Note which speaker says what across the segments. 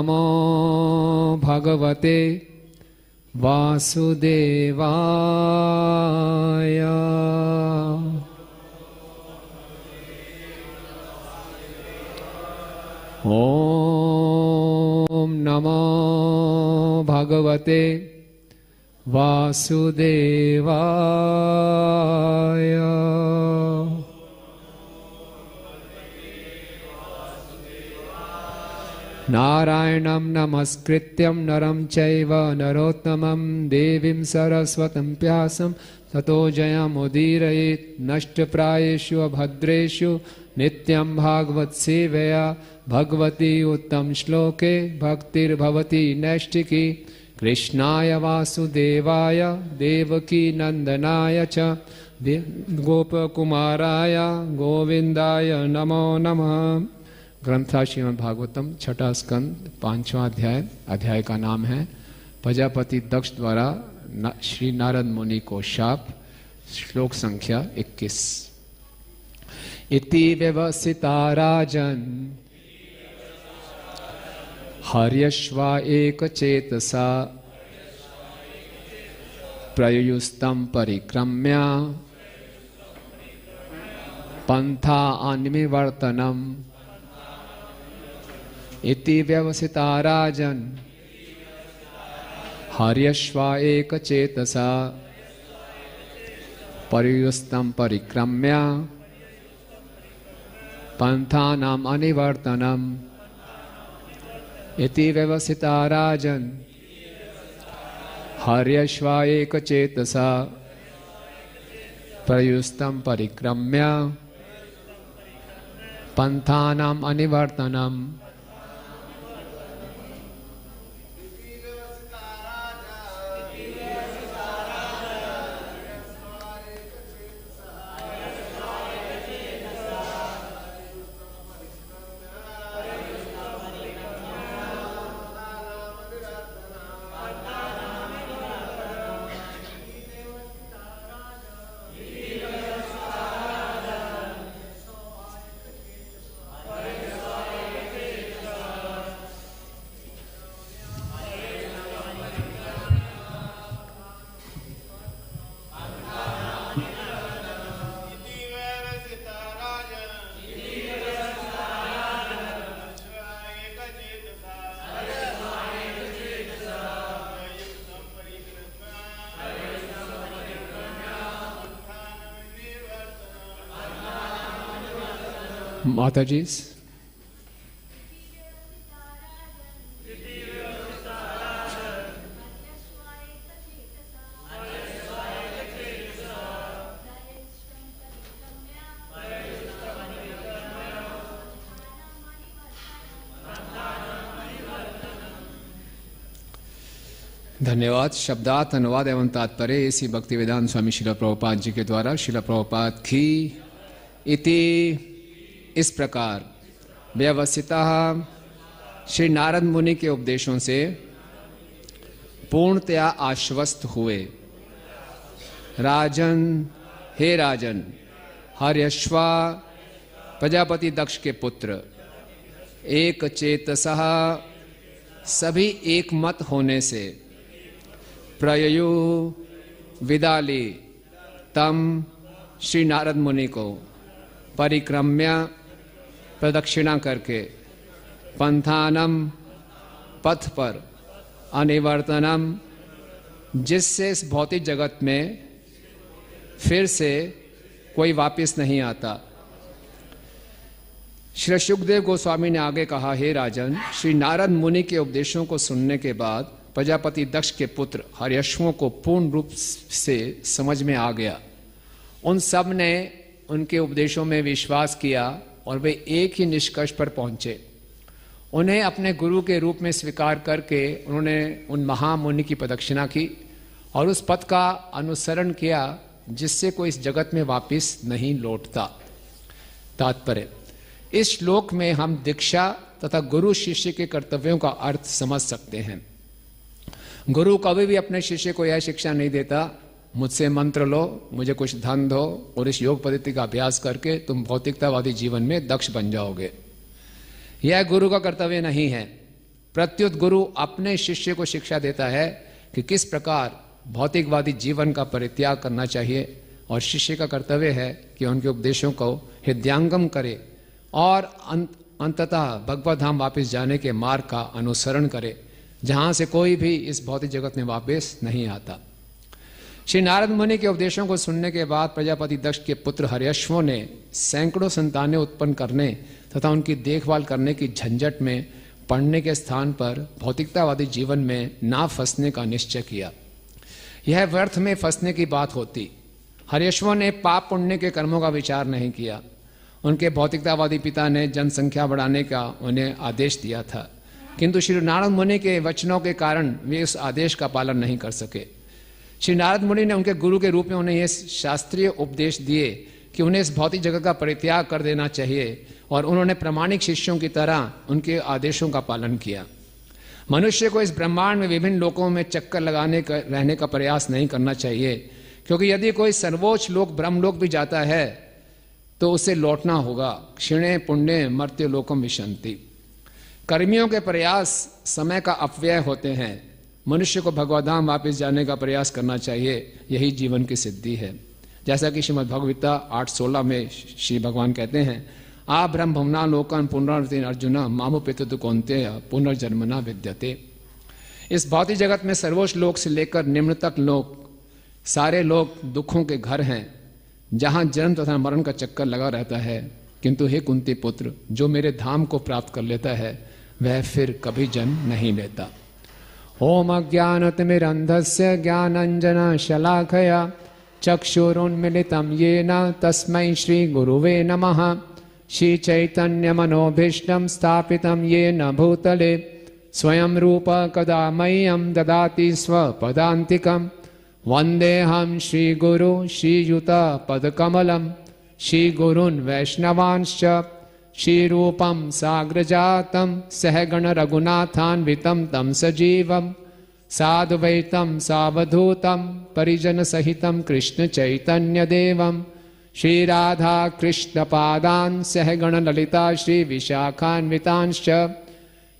Speaker 1: नमो भगवते वासुदेवाय। ओम नमो भगवते वासुदेवाय। नारायणं नमस्कृत्यं नरं चैव नरोत्तमं देवीं सरस्वतीं व्यासं ततो जयमुदीरयेत्। नष्टप्रायेषु अभद्रेषु नित्यं भागवत सेवया भगवती उत्तम श्लोके भक्तिर्भवति नैष्टिकी। कृष्णाय वासुदेवाय देवकी नंदनाय च गोपकुमाराय गोविंदाय नमो नमः। ग्रंथा श्रीमद् भागवतम छठा स्कंद 5वां अध्याय। अध्याय का नाम है प्रजापति दक्ष द्वारा श्री नारद मुनि को शाप। श्लोक संख्या 21। इति व्यवसिता राजन हर्यश्वा एक चेतसा प्रयुस्तम परिक्रम्य पंथा अन्विवर्तनम। इति व्यवसिता राजन हर्यश्वा एक चेतसा प्रयुस्तम परिक्रम्य पंथानाम अनिवर्तनम। इति व्यवसिता राजन हर्यश्वा एक चेतसा प्रयुस्तम परिक्रम्य पंथानाम अनिवर्तनम। माता जी। धन्यवाद। शब्दार्थ अनुवाद एवं तात्पर्य इसी भक्ति वेदांत स्वामी श्रील प्रभुपाद जी के द्वारा। श्रील प्रभुपाद की इति इस प्रकार व्यवसिता श्री नारद मुनि के उपदेशों से पूर्णतया आश्वस्त हुए। राजन, हे राजन, हर्यश्वा प्रजापति दक्ष के पुत्र, एक चेतसः सभी एक मत होने से, प्रययु विदा ली तम श्री नारद मुनि को, परिक्रम्य प्रदक्षिणा करके, पंथानम पथ पर, अनिवर्तनम जिससे इस भौतिक जगत में फिर से कोई वापस नहीं आता। श्री सुखदेव गोस्वामी ने आगे कहा, हे राजन, श्री नारद मुनि के उपदेशों को सुनने के बाद प्रजापति दक्ष के पुत्र हर्यश्वों को पूर्ण रूप से समझ में आ गया। उन सब ने उनके उपदेशों में विश्वास किया और वे एक ही निष्कर्ष पर पहुंचे। उन्हें अपने गुरु के रूप में स्वीकार करके उन्होंने उन महामुनि की प्रदक्षिणा की और उस पथ का अनुसरण किया जिससे कोई इस जगत में वापस नहीं लौटता। तात्पर्य, इस श्लोक में हम दीक्षा तथा गुरु शिष्य के कर्तव्यों का अर्थ समझ सकते हैं। गुरु कभी भी अपने शिष्य को यह शिक्षा नहीं देता, मुझसे मंत्र लो, मुझे कुछ धन दो और इस योग पद्धति का अभ्यास करके तुम भौतिकतावादी जीवन में दक्ष बन जाओगे। यह गुरु का कर्तव्य नहीं है। प्रत्युत गुरु अपने शिष्य को शिक्षा देता है कि किस प्रकार भौतिकवादी जीवन का परित्याग करना चाहिए, और शिष्य का कर्तव्य है कि उनके उपदेशों को हृदयंगम करे और अंततः भगवत धाम वापस जाने के मार्ग का अनुसरण करे, जहां से कोई भी इस भौतिक जगत में वापस नहीं आता। श्री नारद मुनि के उपदेशों को सुनने के बाद प्रजापति दक्ष के पुत्र हर्यश्वों ने सैकड़ों संतानें उत्पन्न करने तथा उनकी देखभाल करने की झंझट में पड़ने के स्थान पर भौतिकतावादी जीवन में ना फंसने का निश्चय किया। यह व्यर्थ में फंसने की बात होती। हर्यश्वों ने पाप पुण्य के कर्मों का विचार नहीं किया। उनके भौतिकतावादी पिता ने जनसंख्या बढ़ाने का उन्हें आदेश दिया था, किंतु श्री नारद मुनि के वचनों के कारण वे उस आदेश का पालन नहीं कर सके। श्री नारद मुनि ने उनके गुरु के रूप में उन्हें यह शास्त्रीय उपदेश दिए कि उन्हें इस भौतिक जगत का परित्याग कर देना चाहिए, और उन्होंने प्रामाणिक शिष्यों की तरह उनके आदेशों का पालन किया। मनुष्य को इस ब्रह्मांड में विभिन्न लोकों में चक्कर लगाने का रहने का प्रयास नहीं करना चाहिए, क्योंकि यदि कोई सर्वोच्च लोक ब्रह्मलोक भी जाता है तो उसे लौटना होगा। क्षीणे पुण्य मर्त्य लोकम विशंति। कर्मियों के प्रयास समय का अपव्यय होते हैं। मनुष्य को भगवत धाम वापस जाने का प्रयास करना चाहिए, यही जीवन की सिद्धि है। जैसा कि श्रीमद् भगवद्गीता 8:16 में श्री भगवान कहते हैं, आ ब्रह्म भुवना लोकन पुनरावृत्ति अर्जुन मामुपेतु कौन्तेय पुनर्जन्मना विद्यते। इस भौतिक जगत में सर्वोच्च लोक से लेकर निम्न तक लोक सारे लोग दुखों के घर हैं, जहां जन्म तथा मरण का चक्कर लगा रहता है। किंतु हे कुंती पुत्र, जो मेरे धाम को प्राप्त कर लेता है वह फिर कभी जन्म नहीं लेता। ओम अज्ञानतिमिरन्धस्य ज्ञानाञ्जन शलाखया चक्षुरुन्मीलितं येन तस्मै श्री गुरुवे नमः। श्री चैतन्य मनोभीष्टं स्थापितं येन भूतले स्वयं रूप कदा मह्यं ददाति स्वपदान्तिकम्। वन्देऽहं श्रीगुरु श्रीयुतपदकमलं श्रीगुरून् वैष्णवांश्च श्रीरूपं साग्रजातं सहगण रघुनाथान्वितं तं सजीवं साद्वैतं सावधूतं परिजनसहितं कृष्णचैतन्यदेवं श्रीराधा कृष्णपादान् सहगण ललिता श्रीविशाखान्वितांश्च।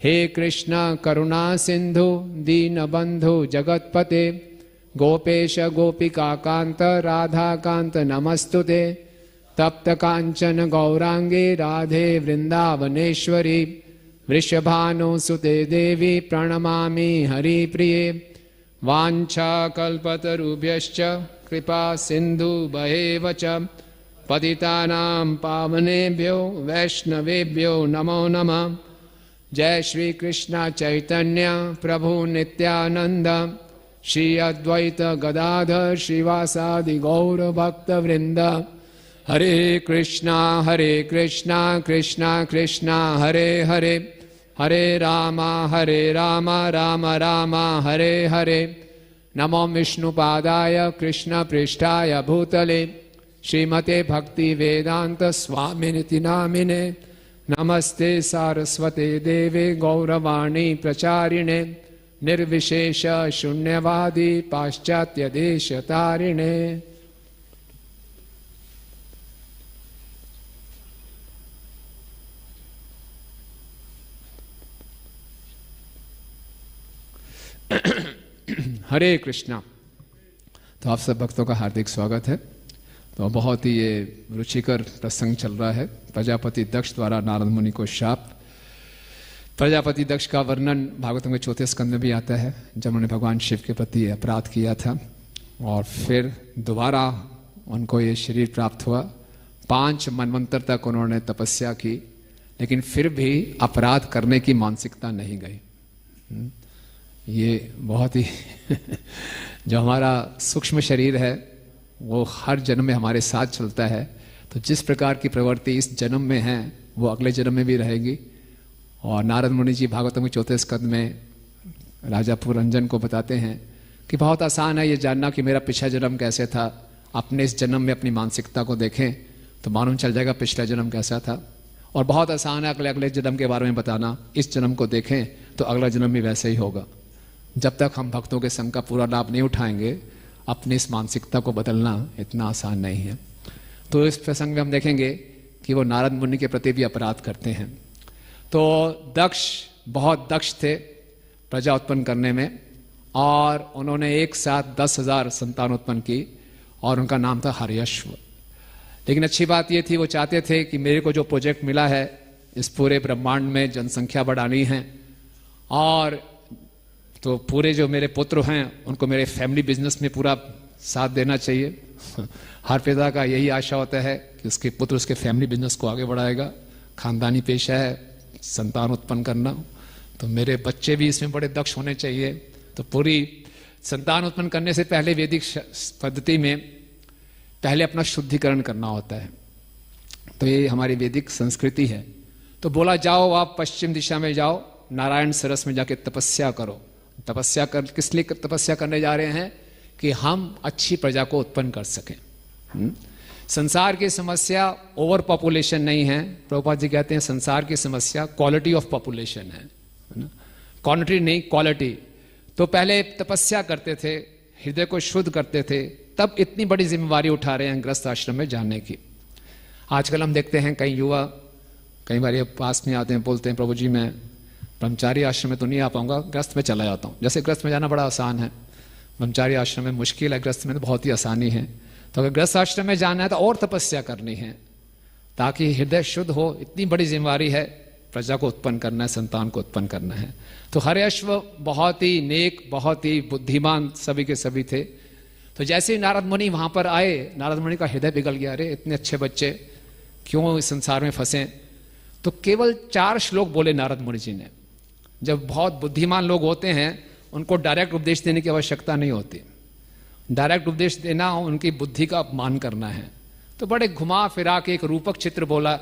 Speaker 1: हे कृष्ण करुणा सिन्धु दीनबन्धु जगत्पते गोपेश गोपिकाकान्त राधाकान्त नमस्तुते। तप्त कांचन गौरांगे राधे वृंदावनेश्वरी वृषभानुसुते देवी प्रणमामि हरिप्रिये। वाञ्छाकल्पतरुभ्यश्च कृपा सिन्धुभ्येव च पतितानां पावनेभ्यो वैष्णवेभ्यो नमो नमः। जय श्री कृष्ण चैतन्य प्रभु नित्यानंद श्री अद्वैत गदाधर श्रीवासादि गौर भक्त वृंद। हरे कृष्णा कृष्णा कृष्णा हरे हरे, हरे राम राम राम हरे हरे। नमो विष्णुपादाय कृष्ण पृष्ठाय भूतले श्रीमते भक्ति वेदांत स्वामिनिति नामिने। नमस्ते सारस्वते देवे गौरवाणी प्रचारिणे निर्विशेष शून्यवादी पाश्चात्य देश तारिणे। हरे कृष्णा। तो आप सब भक्तों का हार्दिक स्वागत है। तो बहुत ही ये रुचिकर प्रसंग चल रहा है। प्रजापति दक्ष द्वारा नारद मुनि को शाप। प्रजापति दक्ष का वर्णन भागवतम के 4 स्कंद में भी आता है, जब उन्होंने भगवान शिव के प्रति अपराध किया था और फिर दोबारा उनको ये शरीर प्राप्त हुआ। 5 मनवंतर तक उन्होंने तपस्या की, लेकिन फिर भी अपराध करने की मानसिकता नहीं गई। ये बहुत ही जो हमारा सूक्ष्म शरीर है वो हर जन्म में हमारे साथ चलता है। तो जिस प्रकार की प्रवृत्ति इस जन्म में है वो अगले जन्म में भी रहेगी। और नारद मुनि जी भागवतम के 4 स्कंद में राजा पुरंजन को बताते हैं कि बहुत आसान है ये जानना कि मेरा पिछला जन्म कैसे था। अपने इस जन्म में अपनी मानसिकता को देखें तो मालूम चल जाएगा पिछला जन्म कैसा था। और बहुत आसान है अगले जन्म के बारे में बताना। इस जन्म को देखें तो अगला जन्म भी वैसे ही होगा। जब तक हम भक्तों के संग का पूरा लाभ नहीं उठाएंगे, अपनी इस मानसिकता को बदलना इतना आसान नहीं है। तो इस प्रसंग में हम देखेंगे कि वो नारद मुनि के प्रति भी अपराध करते हैं। तो दक्ष बहुत दक्ष थे प्रजा उत्पन्न करने में, और उन्होंने एक साथ 10,000 संतान उत्पन्न की और उनका नाम था हर्यश्व। लेकिन अच्छी बात यह थी, वो चाहते थे कि मेरे को जो प्रोजेक्ट मिला है इस पूरे ब्रह्मांड में जनसंख्या बढ़ानी है, और तो पूरे जो मेरे पुत्र हैं उनको मेरे फैमिली बिजनेस में पूरा साथ देना चाहिए। हर पिता का यही आशा होता है कि उसके पुत्र उसके फैमिली बिजनेस को आगे बढ़ाएगा। खानदानी पेशा है संतान उत्पन्न करना, तो मेरे बच्चे भी इसमें बड़े दक्ष होने चाहिए। तो पूरी संतान उत्पन्न करने से पहले वैदिक पद्धति में पहले अपना शुद्धिकरण करना होता है। तो ये हमारी वैदिक संस्कृति है। तो बोला जाओ आप पश्चिम दिशा में जाओ, नारायण सरस में जाके तपस्या करो। तपस्या कर किस लिए तपस्या करने जा रहे हैं? कि हम अच्छी प्रजा को उत्पन्न कर सकें। संसार की समस्या ओवर पॉपुलेशन नहीं है, प्रभुपाद जी कहते हैं संसार की समस्या क्वालिटी ऑफ पॉपुलेशन है ना, क्वांटिटी नहीं क्वालिटी। तो पहले तपस्या करते थे, हृदय को शुद्ध करते थे, तब इतनी बड़ी जिम्मेवारी उठा रहे हैं गृहस्थ आश्रम में जाने की। आजकल हम देखते हैं कई युवा कई बार ये पास में आते हैं, बोलते हैं प्रभु जी मैं ब्रह्मचारी आश्रम में तो नहीं आ पाऊंगा, गृहस्थ में चला जाता हूँ। जैसे गृहस्थ में जाना बड़ा आसान है, ब्रह्मचारी आश्रम में मुश्किल है, गृहस्थ में तो बहुत ही आसानी है। तो अगर गृहस्थ आश्रम में जाना है तो और तपस्या करनी है ताकि हृदय शुद्ध हो। इतनी बड़ी जिम्मेवारी है, प्रजा को उत्पन्न करना है, संतान को उत्पन्न करना है। तो हर्यश्व बहुत ही नेक, बहुत ही बुद्धिमान सभी के सभी थे। तो जैसे ही नारद मुनि वहां पर आए, नारद मुनि का हृदय पिघल गया, अरे इतने अच्छे बच्चे क्यों इस संसार में फंसे। तो केवल 4 श्लोक बोले नारद मुनि जी ने। जब बहुत बुद्धिमान लोग होते हैं उनको डायरेक्ट उपदेश देने की आवश्यकता नहीं होती। डायरेक्ट उपदेश देना उनकी बुद्धि का अपमान करना है। तो बड़े घुमा फिरा के एक रूपक चित्र बोला।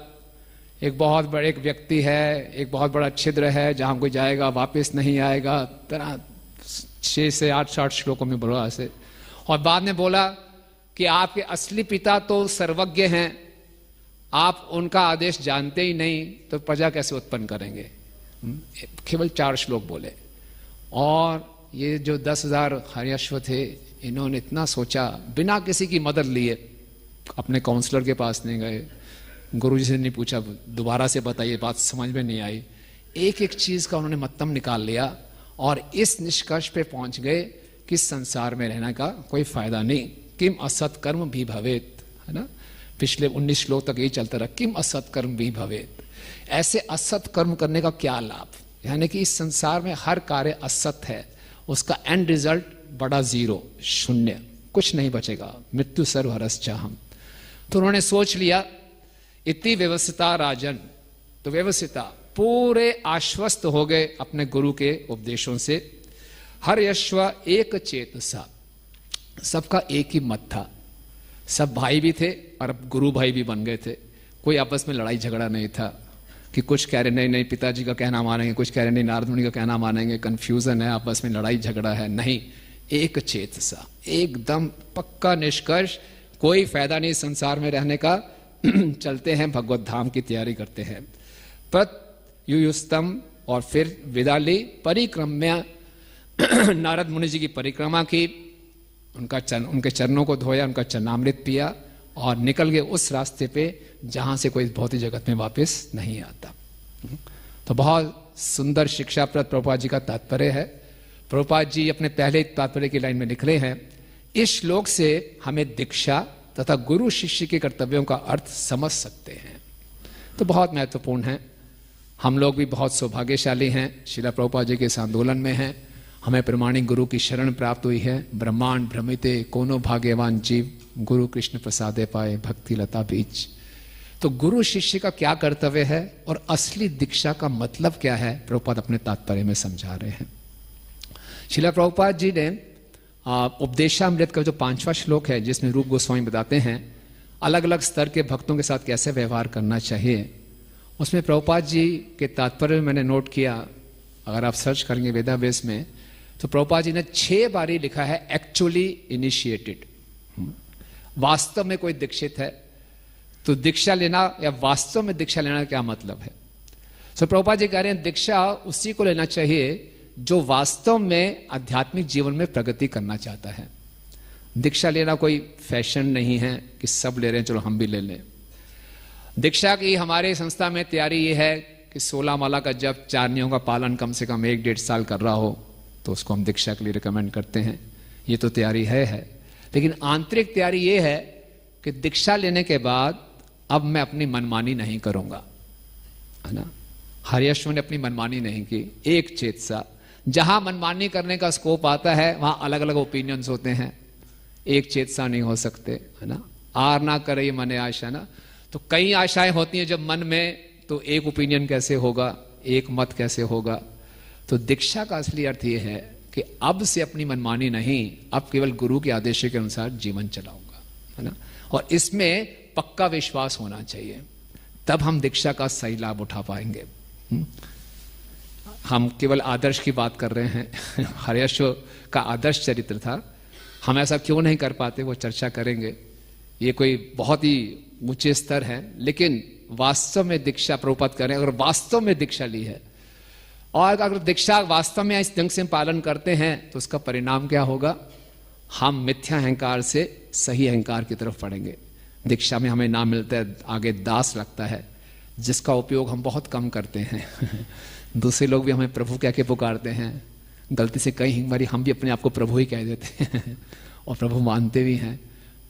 Speaker 1: एक बहुत बड़े एक व्यक्ति है, एक बहुत बड़ा छिद्र है जहां कोई जाएगा वापस नहीं आएगा, तरह 6 से 8 श्लोकों में बोला ऐसे। और बाद में बोला कि आपके असली पिता तो सर्वज्ञ हैं, आप उनका आदेश जानते ही नहीं, तो प्रजा कैसे उत्पन्न करेंगे। केवल 4 श्लोक बोले। और ये जो 10,000 हर्यश्व थे, इन्होंने इतना सोचा, बिना किसी की मदद लिए, अपने काउंसलर के पास नहीं गए, गुरु जी से नहीं पूछा दोबारा से बताइए, बात समझ में नहीं आई। एक एक चीज का उन्होंने मतम निकाल लिया और इस निष्कर्ष पे पहुंच गए कि संसार में रहने का कोई फायदा नहीं। किम असत कर्म भी भवेत, है ना, पिछले 19 श्लोक तक यही चलता रहा, किम असत कर्म भी भवेत। ऐसे असत कर्म करने का क्या लाभ, यानी कि इस संसार में हर कार्य असत है, उसका एंड रिजल्ट बड़ा 0, शून्य, कुछ नहीं बचेगा। मृत्यु सर्वहरस चाहम। तो उन्होंने सोच लिया इति व्यवस्थिता राजन। तो व्यवस्थिता पूरे आश्वस्त हो गए अपने गुरु के उपदेशों से। हर्यश्व एक चेतसा, सबका एक ही मत था, सब भाई भी थे और अब गुरु भाई भी बन गए थे। कोई आपस में लड़ाई झगड़ा नहीं था कि कुछ कह रहे नहीं नहीं पिताजी का कहना मानेंगे, कुछ कह रहे नहीं नारद मुनि का कहना मानेंगे, कंफ्यूजन है, आपस में लड़ाई झगड़ा है, नहीं, एक चेतसा, एकदम पक्का निष्कर्ष, कोई फायदा नहीं संसार में रहने का, चलते हैं भगवत धाम की तैयारी करते हैं। प्रत्युयुस्तम, और फिर विदा ली, परिक्रम्य नारद मुनि जी की परिक्रमा की, उनके चरणों को धोया, उनका चरणामृत पिया और निकल गए उस रास्ते पे जहां से कोई भौतिक जगत में वापस नहीं आता। तो बहुत सुंदर शिक्षाप्रद प्रभुपाद जी का तात्पर्य है। प्रभुपाद जी अपने पहले तात्पर्य की लाइन में लिख रहे हैं, इस श्लोक से हमें दीक्षा तथा गुरु शिष्य के कर्तव्यों का अर्थ समझ सकते हैं। तो बहुत महत्वपूर्ण है। हम लोग भी बहुत सौभाग्यशाली हैं, श्रील प्रभुपाद जी के इस आंदोलन में हैं। हमें प्रमाणिक गुरु की शरण प्राप्त हुई है। ब्रह्मांड भ्रमिते कोनो भाग्यवान जीव, गुरु कृष्ण प्रसादे पाए भक्ति लता बीच। तो गुरु शिष्य का क्या कर्तव्य है और असली दीक्षा का मतलब क्या है, प्रभुपाद अपने तात्पर्य में समझा रहे हैं। श्रील प्रभुपाद जी ने उपदेशामृत का जो 5वां श्लोक है, जिसमें रूप गोस्वामी बताते हैं अलग अलग स्तर के भक्तों के साथ कैसे व्यवहार करना चाहिए, उसमें प्रभुपाद जी के तात्पर्य में मैंने नोट किया, अगर आप सर्च करेंगे वेदावेस में, तो प्रभुपाद जी ने 6 बारी लिखा है एक्चुअली इनिशिएटेड। वास्तव में कोई दीक्षित है तो दीक्षा लेना या वास्तव में दीक्षा लेना क्या मतलब है। तो प्रभुपाद जी कह रहे हैं दीक्षा उसी को लेना चाहिए जो वास्तव में आध्यात्मिक जीवन में प्रगति करना चाहता है। दीक्षा लेना कोई फैशन नहीं है कि सब ले रहे हैं चलो हम भी ले लें। दीक्षा की हमारे संस्था में तैयारी ये है कि कि 16 माला का जब 4 नियमों का पालन कम से कम 1-1.5 साल कर रहा हो तो उसको हम दीक्षा के लिए रिकमेंड करते हैं। ये तो तैयारी है। लेकिन आंतरिक तैयारी ये है कि दीक्षा लेने के बाद अब मैं अपनी मनमानी नहीं करूंगा, है ना। हरियश्व ने अपनी मनमानी नहीं की, एक चेतसा। जहां मनमानी करने का स्कोप आता है वहां अलग अलग ओपिनियंस होते हैं, एक चेतसा नहीं हो सकते, है ना। आर ना करे मने आशा ना, तो कई आशाएं होती हैं जब मन में, तो एक ओपिनियन कैसे होगा, एक मत कैसे होगा। तो दीक्षा का असली अर्थ यह है कि अब से अपनी मनमानी नहीं, अब केवल गुरु के आदेश के अनुसार जीवन चलाऊंगा, है ना। और इसमें पक्का विश्वास होना चाहिए, तब हम दीक्षा का सही लाभ उठा पाएंगे। हम केवल आदर्श की बात कर रहे हैं। हरियश्व का आदर्श चरित्र था, हम ऐसा क्यों नहीं कर पाते वो चर्चा करेंगे। ये कोई बहुत ही ऊंचे स्तर है, लेकिन वास्तव में दीक्षा प्रभुपाद करें, अगर वास्तव में दीक्षा ली है और अगर दीक्षा वास्तव में इस ढंग से पालन करते हैं तो उसका परिणाम क्या होगा, हम मिथ्या अहंकार से सही अहंकार की तरफ बढ़ेंगे। दीक्षा में हमें नाम मिलता है, आगे दास लगता है, जिसका उपयोग हम बहुत कम करते हैं। दूसरे लोग भी हमें प्रभु कह के पुकारते हैं, गलती से कई बारी हम भी अपने आप को प्रभु ही कह देते हैं और प्रभु मानते भी हैं।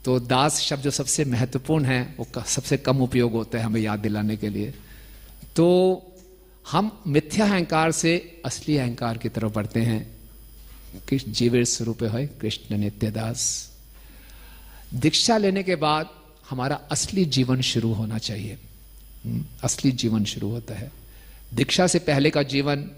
Speaker 1: तो दास शब्द जो सबसे महत्वपूर्ण है वो सबसे कम उपयोग होता है हमें याद दिलाने के लिए। तो हम मिथ्या अहंकार से असली अहंकार की तरफ बढ़ते हैं। कृष्ण जीवेर स्वरूप है कृष्ण नित्य दास। दीक्षा लेने के बाद हमारा असली जीवन शुरू होना चाहिए। असली जीवन शुरू होता है। दीक्षा से पहले का जीवन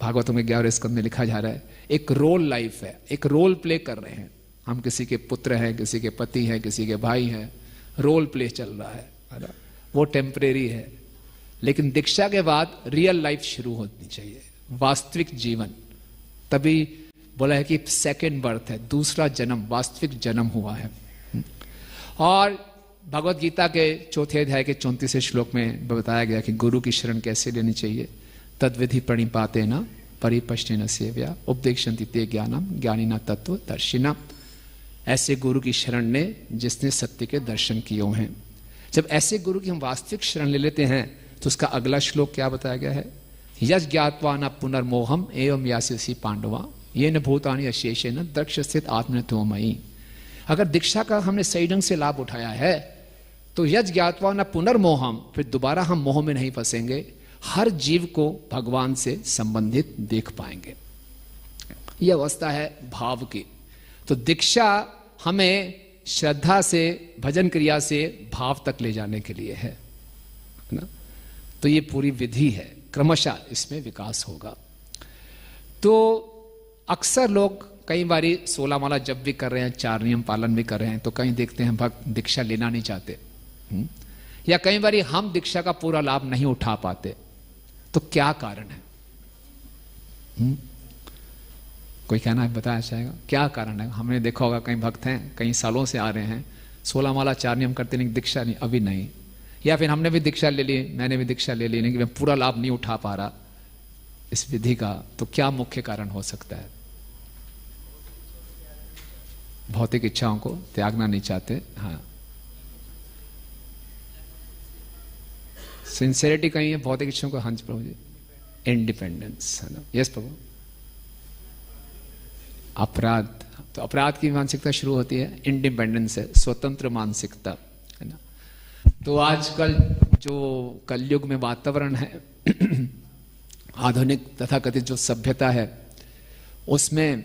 Speaker 1: भागवतों में 11वें स्कंद में लिखा जा रहा है, एक रोल लाइफ है, एक रोल प्ले कर रहे हैं हम। किसी के पुत्र हैं, किसी के पति हैं, किसी के भाई हैं, रोल प्ले चल रहा है ना, वो टेम्परेरी है। लेकिन दीक्षा के बाद रियल लाइफ शुरू होनी चाहिए, वास्तविक जीवन। तभी बोला है कि सेकेंड बर्थ है, दूसरा जन्म, वास्तविक जन्म हुआ है। और भगवत गीता के 4थे अध्याय के 34वें श्लोक में बताया गया कि गुरु की शरण कैसे लेनी चाहिए। तद्विधि प्रणिपाते न परिपश्चिन सेव्या उपदेक्षन्ति ते ज्ञानम ज्ञानिना तत्व दर्शिना। ऐसे गुरु की शरण ने जिसने सत्य के दर्शन किए हैं। जब ऐसे गुरु की हम वास्तविक शरण ले लेते हैं तो उसका अगला श्लोक क्या बताया गया है, यज ज्ञात्वा न पुनर्मोहम एवं यास्यसि पांडवा ये न भूतानि अशेषेण दक्ष स्थित आत्मनत्वमयी। अगर दीक्षा का हमने सही ढंग से लाभ उठाया है तो यज ज्ञात्वा न पुनर्मोहम, फिर दोबारा हम मोह में नहीं फंसेंगे, हर जीव को भगवान से संबंधित देख पाएंगे। यह अवस्था है भाव की। तो दीक्षा हमें श्रद्धा से, भजन क्रिया से भाव तक ले जाने के लिए है ना। तो ये पूरी विधि है, क्रमशः इसमें विकास होगा। तो अक्सर लोग कई बारी 16 माला जब भी कर रहे हैं, 4 नियम पालन भी कर रहे हैं, तो कहीं देखते हैं भक्त दीक्षा लेना नहीं चाहते, या कई बारी हम दीक्षा का पूरा लाभ नहीं उठा पाते। तो क्या कारण है? कोई कहना है, बताया जाएगा क्या कारण है? हमने देखा होगा कई भक्त हैं कई सालों से आ रहे हैं, 16 माला 4 नियम करते, नहीं दीक्षा नहीं, अभी नहीं। या फिर हमने भी दीक्षा ले ली, मैंने भी दीक्षा ले ली, लेकिन मैं पूरा लाभ नहीं उठा पा रहा इस विधि का। तो क्या मुख्य कारण हो सकता है? भौतिक इच्छाओं को त्यागना नहीं चाहते। हाँ, सिंसेरिटी कहीं है, भौतिक इच्छाओं को। हंस प्रभु जी, इंडिपेंडेंस है ना। यस प्रभु। अपराध, तो अपराध की मानसिकता शुरू होती है, इंडिपेंडेंस है, स्वतंत्र मानसिकता है ना। तो आजकल जो कलयुग में वातावरण है, आधुनिक तथा कथित जो सभ्यता है, उसमें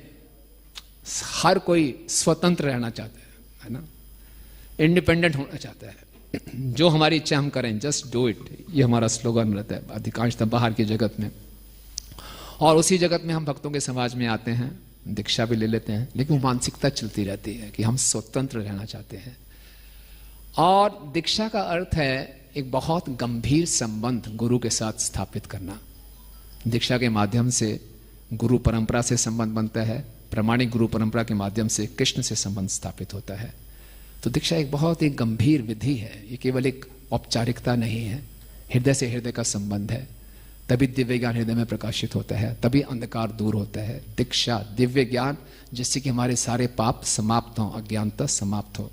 Speaker 1: हर कोई स्वतंत्र रहना चाहता है ना, इंडिपेंडेंट होना चाहता है। जो हमारी इच्छा हम करें, जस्ट डू इट, ये हमारा स्लोगन रहता है अधिकांशतः बाहर की जगत में। और उसी जगत में हम भक्तों के समाज में आते हैं, दीक्षा भी ले लेते हैं, लेकिन वो मानसिकता चलती रहती है कि हम स्वतंत्र रहना चाहते हैं। और दीक्षा का अर्थ है एक बहुत गंभीर संबंध गुरु के साथ स्थापित करना। दीक्षा के माध्यम से गुरु परंपरा से संबंध बनता है, प्रामाणिक गुरु परंपरा के माध्यम से कृष्ण से संबंध स्थापित होता है। तो दीक्षा एक बहुत ही गंभीर विधि है, ये केवल एक औपचारिकता नहीं है, हृदय से हृदय का संबंध है। तभी दिव्य ज्ञान हृदय में प्रकाशित होता है, तभी अंधकार दूर होता है। दीक्षा दिव्य ज्ञान, जिससे कि हमारे सारे पाप समाप्त हों, अज्ञानता समाप्त हो।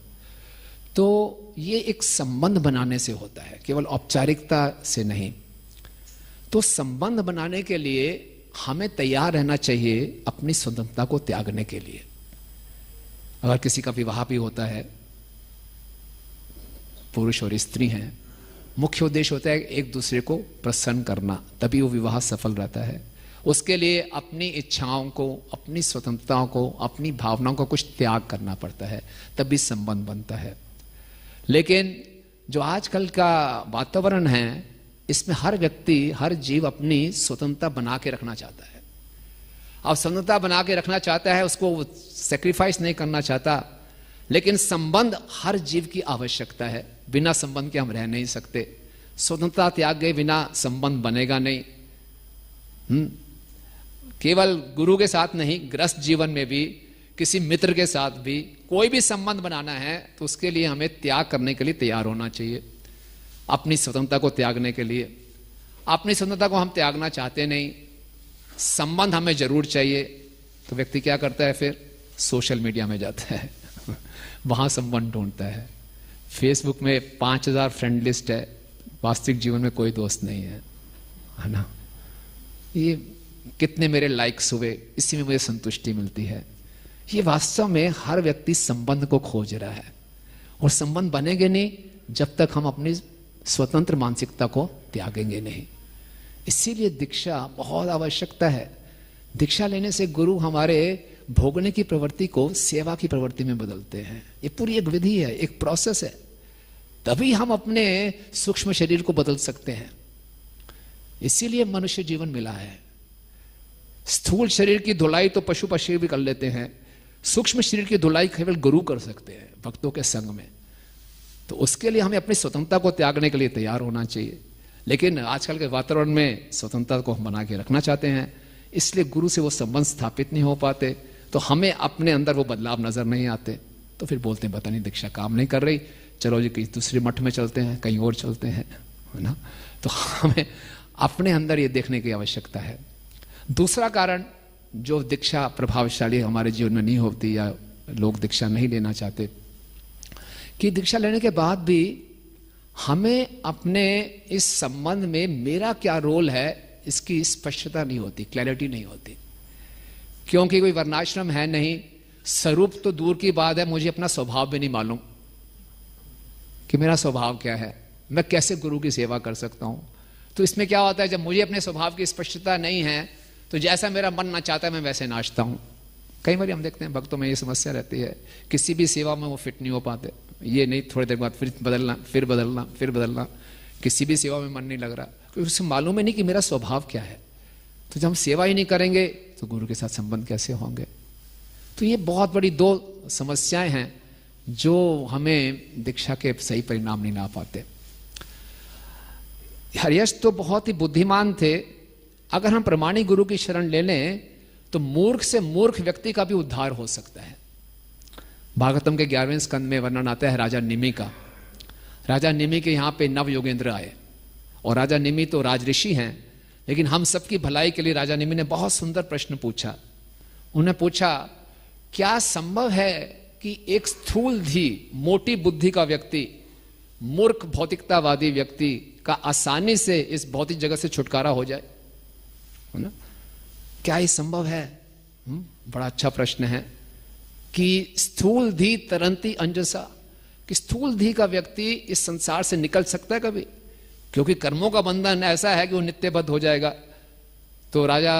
Speaker 1: तो ये एक संबंध बनाने से होता है, केवल औपचारिकता से नहीं। तो संबंध बनाने के लिए हमें तैयार रहना चाहिए अपनी स्वतंत्रता को त्यागने के लिए। अगर किसी का विवाह भी होता है, पुरुष और स्त्री हैं, मुख्य उद्देश्य होता है एक दूसरे को प्रसन्न करना, तभी वो विवाह सफल रहता है। उसके लिए अपनी इच्छाओं को, अपनी स्वतंत्रताओं को, अपनी भावनाओं को कुछ त्याग करना पड़ता है, तभी संबंध बनता है। लेकिन जो आजकल का वातावरण है, इसमें हर व्यक्ति, हर जीव अपनी स्वतंत्रता बना के रखना चाहता है। अब स्वतंत्रता बना के रखना चाहता है, उसको सेक्रीफाइस नहीं करना चाहता। लेकिन संबंध हर जीव की आवश्यकता है, बिना संबंध के हम रह नहीं सकते। स्वतंत्रता त्याग गए बिना संबंध बनेगा नहीं। केवल गुरु के साथ नहीं, गृहस्थ जीवन में भी, किसी मित्र के साथ भी कोई भी संबंध बनाना है तो उसके लिए हमें त्याग करने के लिए तैयार होना चाहिए, अपनी स्वतंत्रता को त्यागने के लिए। अपनी स्वतंत्रता को हम त्यागना चाहते नहीं, संबंध हमें जरूर चाहिए, तो व्यक्ति क्या करता है, फिर सोशल मीडिया में जाता है वहां संबंध ढूंढता है। फेसबुक में 5000 फ्रेंड लिस्ट है, वास्तविक जीवन में कोई दोस्त नहीं है ना। ये कितने मेरे लाइक्स हुए, इसी में मुझे संतुष्टि मिलती है। ये वास्तव में हर व्यक्ति संबंध को खोज रहा है, और संबंध बनेंगे नहीं जब तक हम अपनी स्वतंत्र मानसिकता को त्यागेंगे नहीं। इसीलिए दीक्षा बहुत आवश्यकता है। दीक्षा लेने से गुरु हमारे भोगने की प्रवृत्ति को सेवा की प्रवृत्ति में बदलते हैं। ये पूरी एक विधि है, एक प्रोसेस है, तभी हम अपने सूक्ष्म शरीर को बदल सकते हैं। इसीलिए मनुष्य जीवन मिला है। स्थूल शरीर की धुलाई तो पशु पक्षी भी कर लेते हैं, सूक्ष्म शरीर की धुलाई केवल गुरु कर सकते हैं भक्तों के संग में। तो उसके लिए हमें अपनी स्वतंत्रता को त्यागने के लिए तैयार होना चाहिए। लेकिन आजकल के वातावरण में स्वतंत्रता को हम बना के रखना चाहते हैं, इसलिए गुरु से वो संबंध स्थापित नहीं हो पाते, तो हमें अपने अंदर वो बदलाव नजर नहीं आते। तो फिर बोलते हैं पता नहीं दीक्षा काम नहीं कर रही, चलो जी कहीं दूसरे मठ में चलते हैं, कहीं और चलते हैं, है ना। तो हमें अपने अंदर ये देखने की आवश्यकता है। दूसरा कारण जो दीक्षा प्रभावशाली हमारे जीवन में नहीं होती, या लोग दीक्षा नहीं लेना चाहते, कि दीक्षा लेने के बाद भी हमें अपने इस संबंध में मेरा क्या रोल है इसकी स्पष्टता नहीं होती, क्लैरिटी नहीं होती। क्योंकि कोई वर्णाश्रम है नहीं, स्वरूप तो दूर की बात है, मुझे अपना स्वभाव भी नहीं मालूम कि मेरा स्वभाव क्या है, मैं कैसे गुरु की सेवा कर सकता हूं। तो इसमें क्या होता है, जब मुझे अपने स्वभाव की स्पष्टता नहीं है तो जैसा मेरा मन ना चाहता है मैं वैसे नाचता हूं। कई बार हम देखते हैं भक्तों में ये समस्या रहती है, किसी भी सेवा में वो फिट नहीं हो पाते। ये नहीं, थोड़ी देर बाद फिर बदलना, फिर बदलना, फिर बदलना, किसी भी सेवा में मन नहीं लग रहा, क्योंकि उसे मालूम है नहीं कि मेरा स्वभाव क्या है। तो जब हम सेवा ही नहीं करेंगे तो गुरु के साथ संबंध कैसे होंगे। तो ये बहुत बड़ी दो समस्याएं हैं जो हमें दीक्षा के सही परिणाम नहीं ला पाते। हरियश तो बहुत ही बुद्धिमान थे। अगर हम प्रमाणिक गुरु की शरण ले लें तो मूर्ख से मूर्ख व्यक्ति का भी उद्धार हो सकता है। भागवतम के 11वें स्कंद में वर्णन आता है राजा निमि का। राजा निमि के यहां पे नव योगेंद्र आए, और राजा निमि तो राजऋषि हैं, लेकिन हम सबकी भलाई के लिए राजा निमि ने बहुत सुंदर प्रश्न पूछा। उन्हें पूछा, क्या संभव है कि एक स्थूलधी मोटी बुद्धि का व्यक्ति, मूर्ख भौतिकतावादी व्यक्ति का आसानी से इस भौतिक जगत से छुटकारा हो जाए, है ना? क्या ये संभव है? बड़ा अच्छा प्रश्न है कि स्थूल धी तरंती अंजसा, कि स्थूल धी का व्यक्ति इस संसार से निकल सकता है कभी? क्योंकि कर्मों का बंधन ऐसा है कि वो नित्यबद्ध हो जाएगा। तो राजा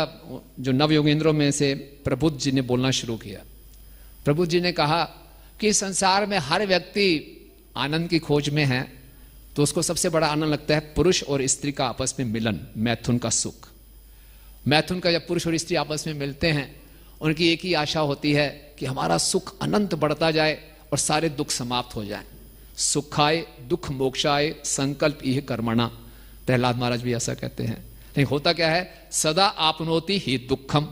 Speaker 1: जो नव योगेंद्रों में से प्रबुद्ध जी ने बोलना शुरू किया। प्रबुद्ध जी ने कहा कि संसार में हर व्यक्ति आनंद की खोज में है, तो उसको सबसे बड़ा आनंद लगता है पुरुष और स्त्री का आपस में मिलन, मैथुन का सुख। मैथुन का जब पुरुष और स्त्री आपस में मिलते हैं, उनकी एक ही आशा होती है कि हमारा सुख अनंत बढ़ता जाए और सारे दुख समाप्त हो जाएं। सुखाय दुख मोक्षाय संकल्प यह कर्मणा, प्रहलाद महाराज भी ऐसा कहते हैं। लेकिन होता क्या है, सदा आपनोति ही दुखम।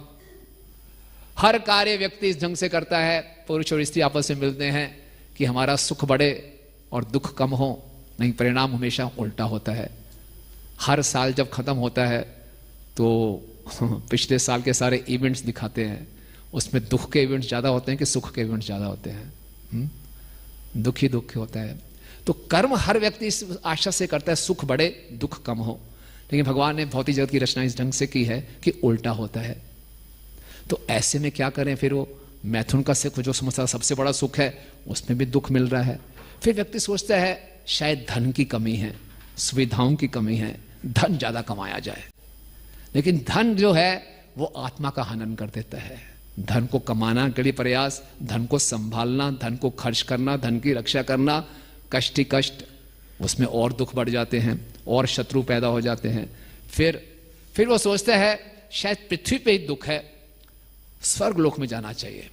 Speaker 1: हर कार्य व्यक्ति इस ढंग से करता है, पुरुष और स्त्री आपस में मिलते हैं कि हमारा सुख बढ़े और दुख कम हो, नहीं परिणाम हमेशा उल्टा होता है। हर साल जब खत्म होता है तो पिछले साल के सारे इवेंट्स दिखाते हैं, उसमें दुख के इवेंट्स ज्यादा होते हैं कि सुख के इवेंट्स ज्यादा होते हैं? दुख ही दुख होता है। तो कर्म हर व्यक्ति इस आशा से करता है सुख बढ़े दुख कम हो, लेकिन भगवान ने भौतिक जगत की रचना इस ढंग से की है कि उल्टा होता है। तो ऐसे में क्या करें? फिर वो मैथुन का सुख जो समझता सबसे बड़ा सुख है, उसमें भी दुख मिल रहा है। फिर व्यक्ति सोचता है शायद धन की कमी है, सुविधाओं की कमी है, धन ज्यादा कमाया जाए। लेकिन धन जो है वो आत्मा का हनन कर देता है। धन को कमाना के लिए प्रयास, धन को संभालना, धन को खर्च करना, धन की रक्षा करना, कष्ट ही कष्ट, उसमें और दुख बढ़ जाते हैं और शत्रु पैदा हो जाते हैं। फिर वो सोचता है शायद पृथ्वी पे ही दुख है, स्वर्ग लोक में जाना चाहिए।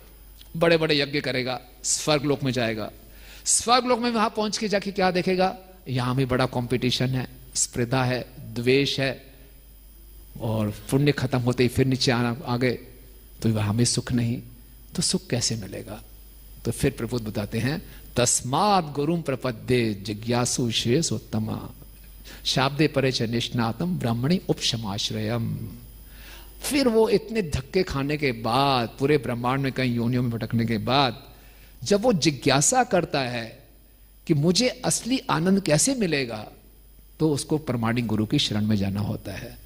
Speaker 1: बड़े बड़े यज्ञ करेगा, स्वर्ग लोक में जाएगा। स्वर्ग लोक में वहां पहुंच के जाके क्या देखेगा? यहां भी बड़ा कंपटीशन है, स्पर्धा है, द्वेष है, और पुण्य खत्म होते ही फिर नीचे आना आ गए, तो वहां भी सुख नहीं। तो सुख कैसे मिलेगा? तो फिर प्रभु बताते हैं तस्मात् गुरुम प्रपद्ये जिज्ञासु श्रेयसोत्तमा शाब्दे परे च निष्णातम ब्राह्मणी उपशमाश्रयम। फिर वो इतने धक्के खाने के बाद, पूरे ब्रह्मांड में कई योनियों में भटकने के बाद, जब वो जिज्ञासा करता है कि मुझे असली आनंद कैसे मिलेगा, तो उसको प्रमाणिक गुरु की शरण में जाना होता है।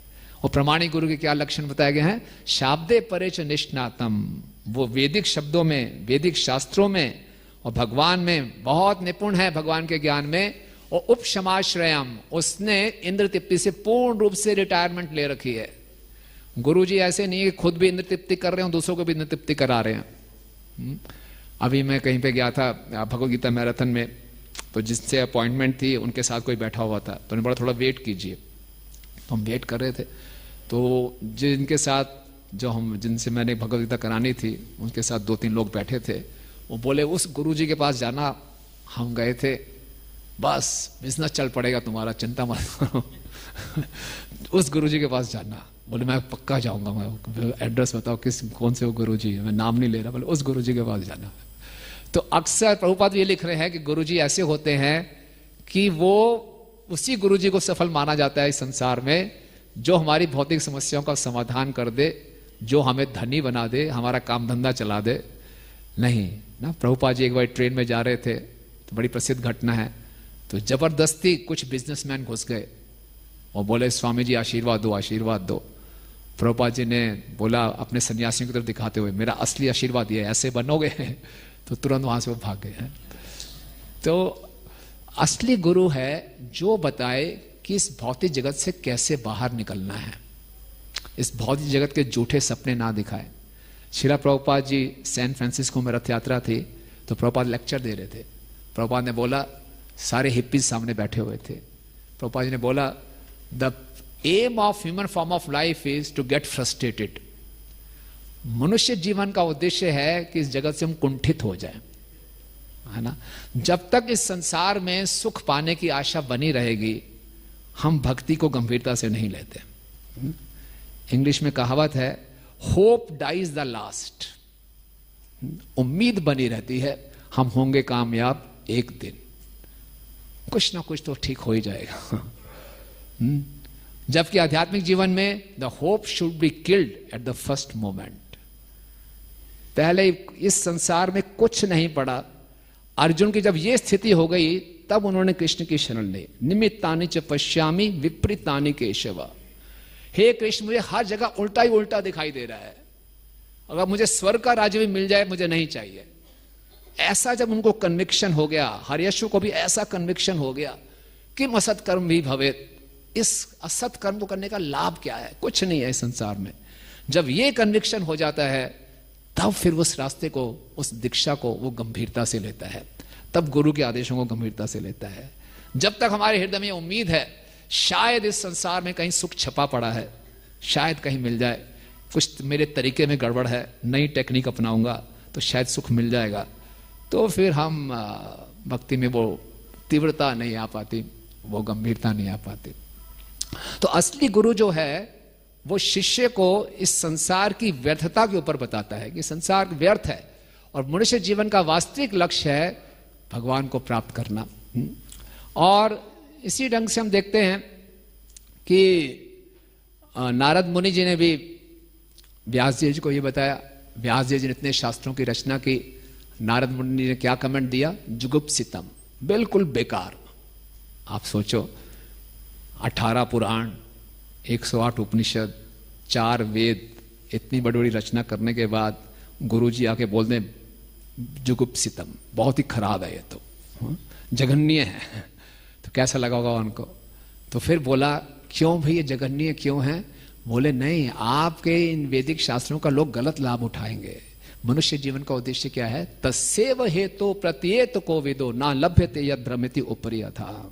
Speaker 1: और प्रमाणिक गुरु के क्या लक्षण बताए गए हैं? शाब्दे परे च निष्णातम, वो वैदिक शब्दों में, वैदिक शास्त्रों में और भगवान में बहुत निपुण है, भगवान के ज्ञान में। और उपशमाश्रयम, उसने इंद्र तृप्ति से पूर्ण रूप से रिटायरमेंट ले रखी है। गुरुजी ऐसे नहीं है कि खुद भी इंद्र तृप्ति कर रहे हो, दूसरों को भी इंद्र तृप्ति करा रहे हैं। अभी मैं कहीं पे गया था भगवद गीता मैराथन में, तो जिससे अपॉइंटमेंट थी उनके साथ कोई बैठा हुआ था, तो उन्हें बोला थोड़ा वेट कीजिए। तो हम वेट कर रहे थे, तो जिनके साथ जिनसे मैंने भगवद गीता करानी थी, उनके साथ 2-3 लोग बैठे थे। वो बोले उस गुरुजी के पास जाना। हम गए थे, बस बिजनेस चल पड़ेगा तुम्हारा, चिंता मत करो। उस गुरुजी के पास जाना। बोले मैं पक्का जाऊंगा, मैं एड्रेस बताओ कौन से वो गुरुजी है, मैं नाम नहीं ले रहा। बोले उस गुरुजी के पास जाना। तो अक्सर प्रभुपाद ये लिख रहे हैं कि गुरुजी ऐसे होते हैं कि वो उसी गुरुजी को सफल माना जाता है इस संसार में, जो हमारी भौतिक समस्याओं का समाधान कर दे, जो हमें धनी बना दे, हमारा काम धंधा चला दे। नहीं ना, प्रभुपाद जी एक बार ट्रेन में जा रहे थे, तो बड़ी प्रसिद्ध घटना है, तो जबरदस्ती कुछ बिजनेसमैन घुस गए और बोले स्वामी जी आशीर्वाद दो, आशीर्वाद दो। प्रभुपाद जी ने बोला अपने सन्यासियों की तरफ दिखाते हुए, मेरा असली आशीर्वाद ये, ऐसे बनोगे। तो तुरंत वहां से वो भाग गए हैं। तो असली गुरु है जो बताए कि इस भौतिक जगत से कैसे बाहर निकलना है, इस भौतिक जगत के झूठे सपने ना दिखाए। श्रीला प्रभुपाद जी सैन फ्रांसिस्को में रथ यात्रा थी, तो प्रभुपाद लेक्चर दे रहे थे। प्रभुपाद ने बोला, सारे हिप्पीज सामने बैठे हुए थे। प्रभुपाद जी ने बोला, the aim of human form of life is to get frustrated. मनुष्य जीवन का उद्देश्य है कि इस जगत से हम कुंठित हो जाएं, है ना। जब तक इस संसार में सुख पाने की आशा बनी रहेगी, हम भक्ति को गंभीरता से नहीं लेते। इंग्लिश में कहावत है, होप डाइज द लास्ट। उम्मीद बनी रहती है हम होंगे कामयाब एक दिन, कुछ ना कुछ तो ठीक हो ही जाएगा। जबकि आध्यात्मिक जीवन में the hope should be killed at the first moment. पहले इस संसार में कुछ नहीं पड़ा, अर्जुन की जब यह स्थिति हो गई, तब उन्होंने कृष्ण की शरण ली। निमित्तानि च पश्यामि विपरीतानि केशव। हे कृष्ण, मुझे हर जगह उल्टा ही उल्टा दिखाई दे रहा है, अगर मुझे स्वर्ग का राज्य भी मिल जाए मुझे नहीं चाहिए। ऐसा जब उनको कन्विक्शन हो गया, हर्यश्व को भी ऐसा कन्विक्शन हो गया कि असत कर्म भी भवेत, इस असत कर्म को करने का लाभ क्या है, कुछ नहीं है इस संसार में। जब ये कन्विक्शन हो जाता है, तब फिर उस रास्ते को, उस दीक्षा को वो गंभीरता से लेता है, तब गुरु के आदेशों को गंभीरता से लेता है। जब तक हमारे हृदय में उम्मीद है शायद इस संसार में कहीं सुख छपा पड़ा है, शायद कहीं मिल जाए, कुछ मेरे तरीके में गड़बड़ है, नई टेक्निक अपनाऊंगा तो शायद सुख मिल जाएगा, तो फिर हम भक्ति में वो तीव्रता नहीं आ पाती, वो गंभीरता नहीं आ पाती। तो असली गुरु जो है वो शिष्य को इस संसार की व्यर्थता के ऊपर बताता है कि संसार व्यर्थ है और मनुष्य जीवन का वास्तविक लक्ष्य है भगवान को प्राप्त करना। और इसी ढंग से हम देखते हैं कि नारद मुनि जी ने भी व्यास जी को ये बताया। व्यास जी ने इतने शास्त्रों की रचना की, नारद मुनि ने क्या कमेंट दिया, जुगुप्सितम, बिल्कुल बेकार। आप सोचो 18 पुराण, 108 उपनिषद, 4 वेद, इतनी बड़ी बड़ी रचना करने के बाद गुरुजी आके बोल दें जुगुप्सितम, बहुत ही खराब है ये तो, जघन्य है, तो कैसा लगा होगा उनको। तो फिर बोला क्यों भाई ये जघन्य क्यों है? बोले नहीं, आपके इन वैदिक शास्त्रों का लोग गलत लाभ उठाएंगे। मनुष्य जीवन का उद्देश्य क्या है? तस्सेव हेतु प्रत्येत को विदो ना लभ्यते यद भ्रमिति उपरि था।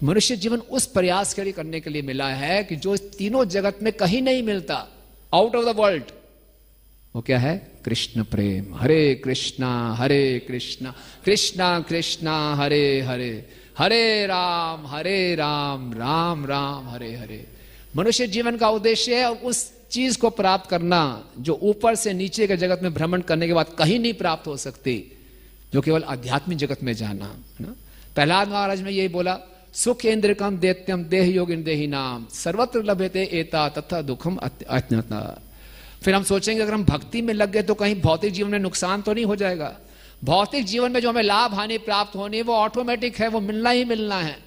Speaker 1: मनुष्य जीवन उस प्रयास के लिए करने के लिए मिला है कि जो तीनों जगत में कहीं नहीं मिलता, आउट ऑफ द वर्ल्ड। वो क्या है? कृष्ण प्रेम। हरे कृष्णा कृष्णा कृष्णा हरे हरे, हरे राम राम राम हरे हरे। मनुष्य जीवन का उद्देश्य है उस चीज को प्राप्त करना जो ऊपर से नीचे के जगत में भ्रमण करने के बाद कहीं नहीं प्राप्त हो सकती, जो केवल आध्यात्मिक जगत में जाना है ना। प्रहलाद महाराज ने यही बोला, सुख इंद्रिकम दैत्यम देह योगिन देहि नाम सर्वत्र लभ्यते एता तथा दुखम अत्यंता। फिर हम सोचेंगे अगर हम भक्ति में लग गए तो कहीं भौतिक जीवन में नुकसान तो नहीं हो जाएगा। भौतिक जीवन में जो हमें लाभ हानि प्राप्त होनी है वो ऑटोमेटिक है, वो मिलना ही मिलना है,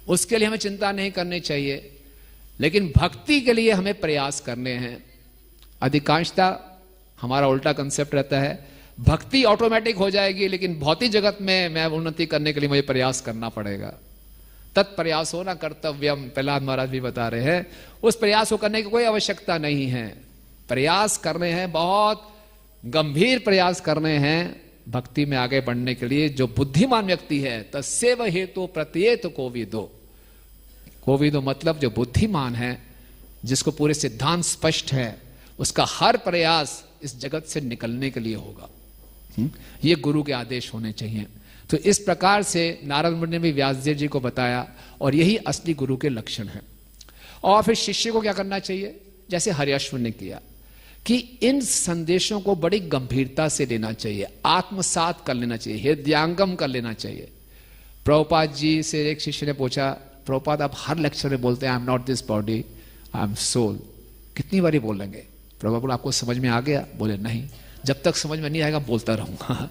Speaker 1: उसके लिए हमें चिंता नहीं करनी चाहिए। लेकिन भक्ति के लिए हमें प्रयास करने हैं। अधिकांशता हमारा उल्टा कंसेप्ट रहता है, भक्ति ऑटोमेटिक हो जाएगी लेकिन भौतिक जगत में मैं उन्नति करने के लिए मुझे प्रयास करना पड़ेगा। तत्प्रयासो न कर्तव्यम, प्रहलाद महाराज भी बता रहे हैं, उस प्रयास को करने की कोई आवश्यकता नहीं है। प्रयास करने हैं, बहुत गंभीर प्रयास करने हैं भक्ति में आगे बढ़ने के लिए। जो बुद्धिमान व्यक्ति है तस्सेव हेतु प्रत्येत कोविदो, कोविदो मतलब जो बुद्धिमान है, जिसको पूरे सिद्धांत स्पष्ट है, उसका हर प्रयास इस जगत से निकलने के लिए होगा। ये गुरु के आदेश होने चाहिए। तो इस प्रकार से नारद मुनि ने भी व्यासदेव जी को बताया और यही असली गुरु के लक्षण है। और फिर शिष्य को क्या करना चाहिए? जैसे हर्यश्व ने किया कि इन संदेशों को बड़ी गंभीरता से लेना चाहिए, आत्मसात कर लेना चाहिए, हृदयांगम कर लेना चाहिए। प्रभुपाद जी से एक शिष्य ने पूछा, प्रभुपाद आप हर लेक्चर में बोलते हैं I am not this body I am soul, कितनी बारी बोलेंगे? प्रभुपाद बोला आपको समझ में आ गया? बोले नहीं, जब तक समझ में नहीं आएगा बोलता रहूंगा।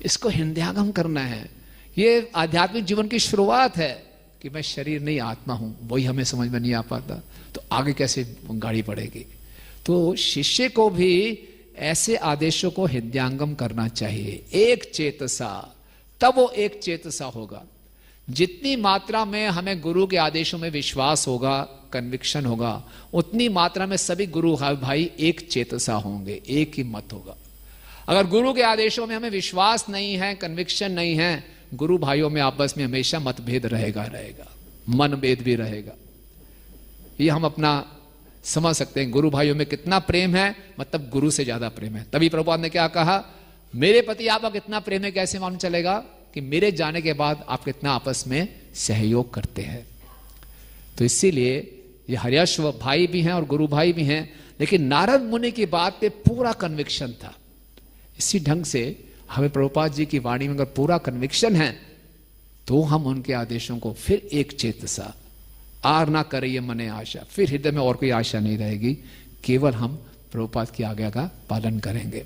Speaker 1: इसको हृदयांगम करना है। ये आध्यात्मिक जीवन की शुरुआत है कि मैं शरीर नहीं आत्मा हूं, वही हमें समझ में नहीं आ पाता तो आगे कैसे गाड़ी पड़ेगी। तो शिष्य को भी ऐसे आदेशों को हृदयांगम करना चाहिए, एक चेतसा, तब वो एक चेतसा होगा। जितनी मात्रा में हमें गुरु के आदेशों में विश्वास होगा, कन्विक्शन होगा, उतनी मात्रा में सभी गुरु भाई एक चेतसा होंगे, एक ही मत होगा। अगर गुरु के आदेशों में हमें विश्वास नहीं है, कन्विक्शन नहीं है, गुरु भाइयों में आपस में हमेशा मतभेद रहेगा, मनभेद भी रहेगा। ये हम अपना समझ सकते हैं। गुरु भाइयों में कितना प्रेम है, मतलब गुरु से ज्यादा प्रेम है। तभी प्रभुपाद ने क्या कहा, मेरे प्रति आपका कितना प्रेम है कैसे मालूम चलेगा? कि मेरे जाने के बाद आप कितना आपस में सहयोग करते हैं। तो इसीलिए ये हर्यश्व भाई भी हैं और गुरु भाई भी हैं, लेकिन नारद मुनि की बात पे पूरा कन्विक्शन था। इसी ढंग से हमें प्रभुपाद जी की वाणी में अगर पूरा कन्विक्शन है तो हम उनके आदेशों को फिर एक चेतसा, आर ना करिए मने आशा, फिर हृदय में और कोई आशा नहीं रहेगी, केवल हम प्रभुपाद की आज्ञा का पालन करेंगे।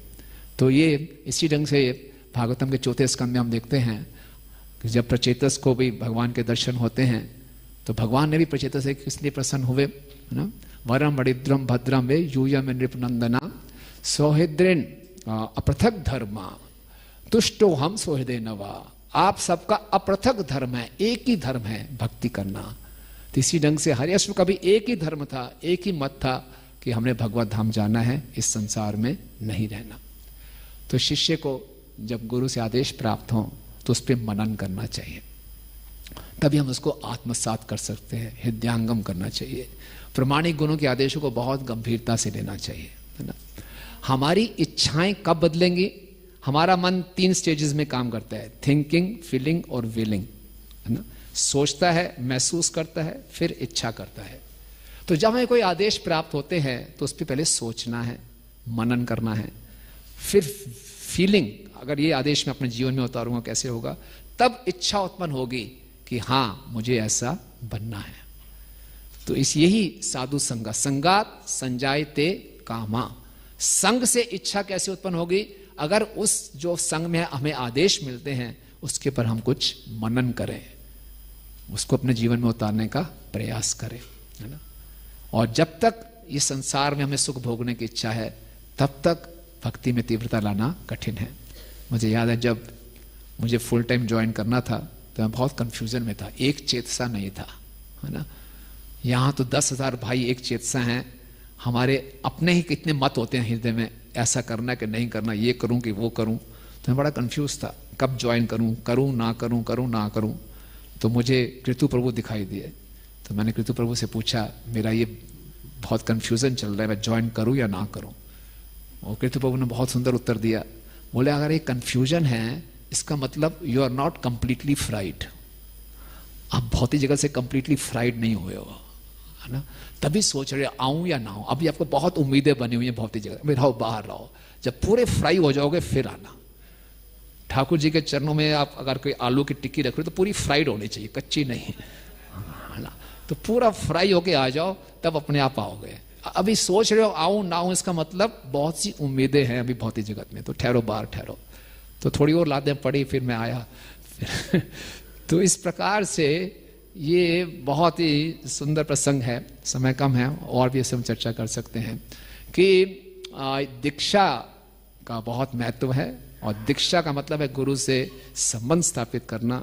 Speaker 1: तो ये इसी ढंग से भागवतम के 4 स्कंद में हम देखते हैं कि जब प्रचेतस को भी भगवान के दर्शन होते हैं तो भगवान ने भी प्रचेतस से किस लिए प्रसन्न हुए ना? वरम वरिद्रम भद्रम वे यूयम नृपनंदना सौहृद्रेन अपृथक धर्मा तुष्टो हम सौहृदय नवा। आप सबका अपृथक धर्म है, एक ही धर्म है भक्ति करना। तो इसी ढंग से हर्यश्व का भी एक ही धर्म था, एक ही मत था कि हमने भगवत धाम जाना है, इस संसार में नहीं रहना। तो शिष्य को जब गुरु से आदेश प्राप्त हो तो उस पर मनन करना चाहिए, तभी हम उसको आत्मसात कर सकते हैं, हृदयांगम करना चाहिए। प्रमाणिक गुणों के आदेशों को बहुत गंभीरता से लेना चाहिए, है ना। हमारी इच्छाएं कब बदलेंगी? हमारा मन 3 स्टेजेस में काम करता है, थिंकिंग, फीलिंग और विलिंग, है ना। सोचता है, महसूस करता है, फिर इच्छा करता है। तो जब हमें कोई आदेश प्राप्त होते हैं तो उस पर पहले सोचना है, मनन करना है, फिर फीलिंग, अगर ये आदेश मैं अपने जीवन में उतारूंगा कैसे होगा, तब इच्छा उत्पन्न होगी कि हाँ मुझे ऐसा बनना है। तो इस यही साधु संगा, संगात संजायते कामा, संग से इच्छा कैसे उत्पन्न होगी? अगर उस जो संग में हमें आदेश मिलते हैं उसके पर हम कुछ मनन करें, उसको अपने जीवन में उतारने का प्रयास करें, है ना। और जब तक इस संसार में हमें सुख भोगने की इच्छा है तब तक भक्ति में तीव्रता लाना कठिन है। मुझे याद है जब मुझे फुल टाइम ज्वाइन करना था तो मैं बहुत कंफ्यूजन में था, एक चेतसा नहीं था, है ना। यहाँ तो 10,000 भाई एक चेतसा हैं, हमारे अपने ही कितने मत होते हैं हृदय में, ऐसा करना कि नहीं करना, ये करूं कि वो करूं। तो मैं बड़ा कंफ्यूज था, कब ज्वाइन करूं, करूं ना करूं, करूं ना करूं। तो मुझे कृतु प्रभु दिखाई दिए, तो मैंने कृतु प्रभु से पूछा मेरा ये बहुत कंफ्यूजन चल रहा है, मैं ज्वाइन करूं या ना करूं। और कृतु प्रभु ने बहुत सुंदर उत्तर दिया, बोले अगर ये कंफ्यूजन है इसका मतलब you are not completely fried, आप भौतिक जगत से कंप्लीटली फ्राइड नहीं हुए हो, है ना। तभी सोच रहे आऊं या ना आऊं, अभी आपको बहुत उम्मीदें बनी हुई हैं भौतिक जगत में, रहो बाहर रहो, जब पूरे फ्राई हो जाओगे फिर आना। ठाकुर जी के चरणों में आप अगर कोई आलू की टिक्की रख रहे हो तो पूरी फ्राइड होनी चाहिए, कच्ची नहीं, है ना। तो पूरा फ्राई होके आ जाओ तब अपने आप आओगे। अभी सोच रहे हो आऊं ना आऊं, इसका मतलब बहुत सी उम्मीदें हैं अभी भौतिक जगत में, तो ठहरो बाहर ठहरो। तो थोड़ी और लादें पड़ी, फिर मैं आया। तो इस प्रकार से ये बहुत ही सुंदर प्रसंग है, समय कम है और भी इसे हम चर्चा कर सकते हैं कि दीक्षा का बहुत महत्व है। और दीक्षा का मतलब है गुरु से संबंध स्थापित करना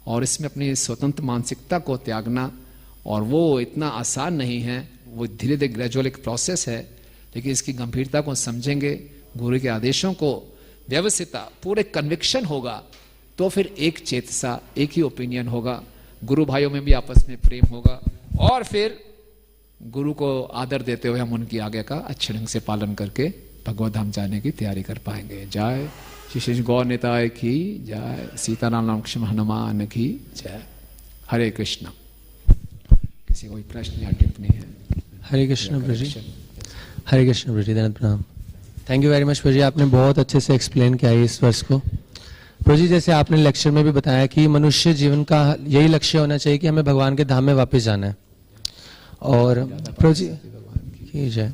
Speaker 1: और इसमें अपनी स्वतंत्र मानसिकता को त्यागना। और वो इतना आसान नहीं है, वो धीरे धीरे ग्रेजुअल एक प्रोसेस है, लेकिन इसकी गंभीरता को समझेंगे, गुरु के आदेशों को व्यवस्थिता पूरे कन्विक्शन होगा तो फिर एक चेतसा, एक ही ओपिनियन होगा, गुरु भाइयों में भी आपस में प्रेम होगा और फिर गुरु को आदर देते हुए हम उनकी आज्ञा का अच्छे ढंग से पालन करके भगवत धाम जाने की तैयारी कर पाएंगे। जय श्री श्री गौर निताय की जय, सीताराम लक्ष्मण हनुमान की जय। हरे कृष्ण। किसी कोई प्रश्न या टिप्पणी है?
Speaker 2: हरे कृष्ण प्रभु जी। हरे कृष्ण प्रभु जी, धन्यवाद प्रणाम। थैंक यू वेरी मच प्रभु जी, आपने बहुत अच्छे से एक्सप्लेन किया है इस वर्ष को। प्रभु जी जैसे आपने लेक्चर में भी बताया कि मनुष्य जीवन का यही लक्ष्य होना चाहिए कि हमें भगवान के धाम में वापस जाना है। और प्रभु जी की जय।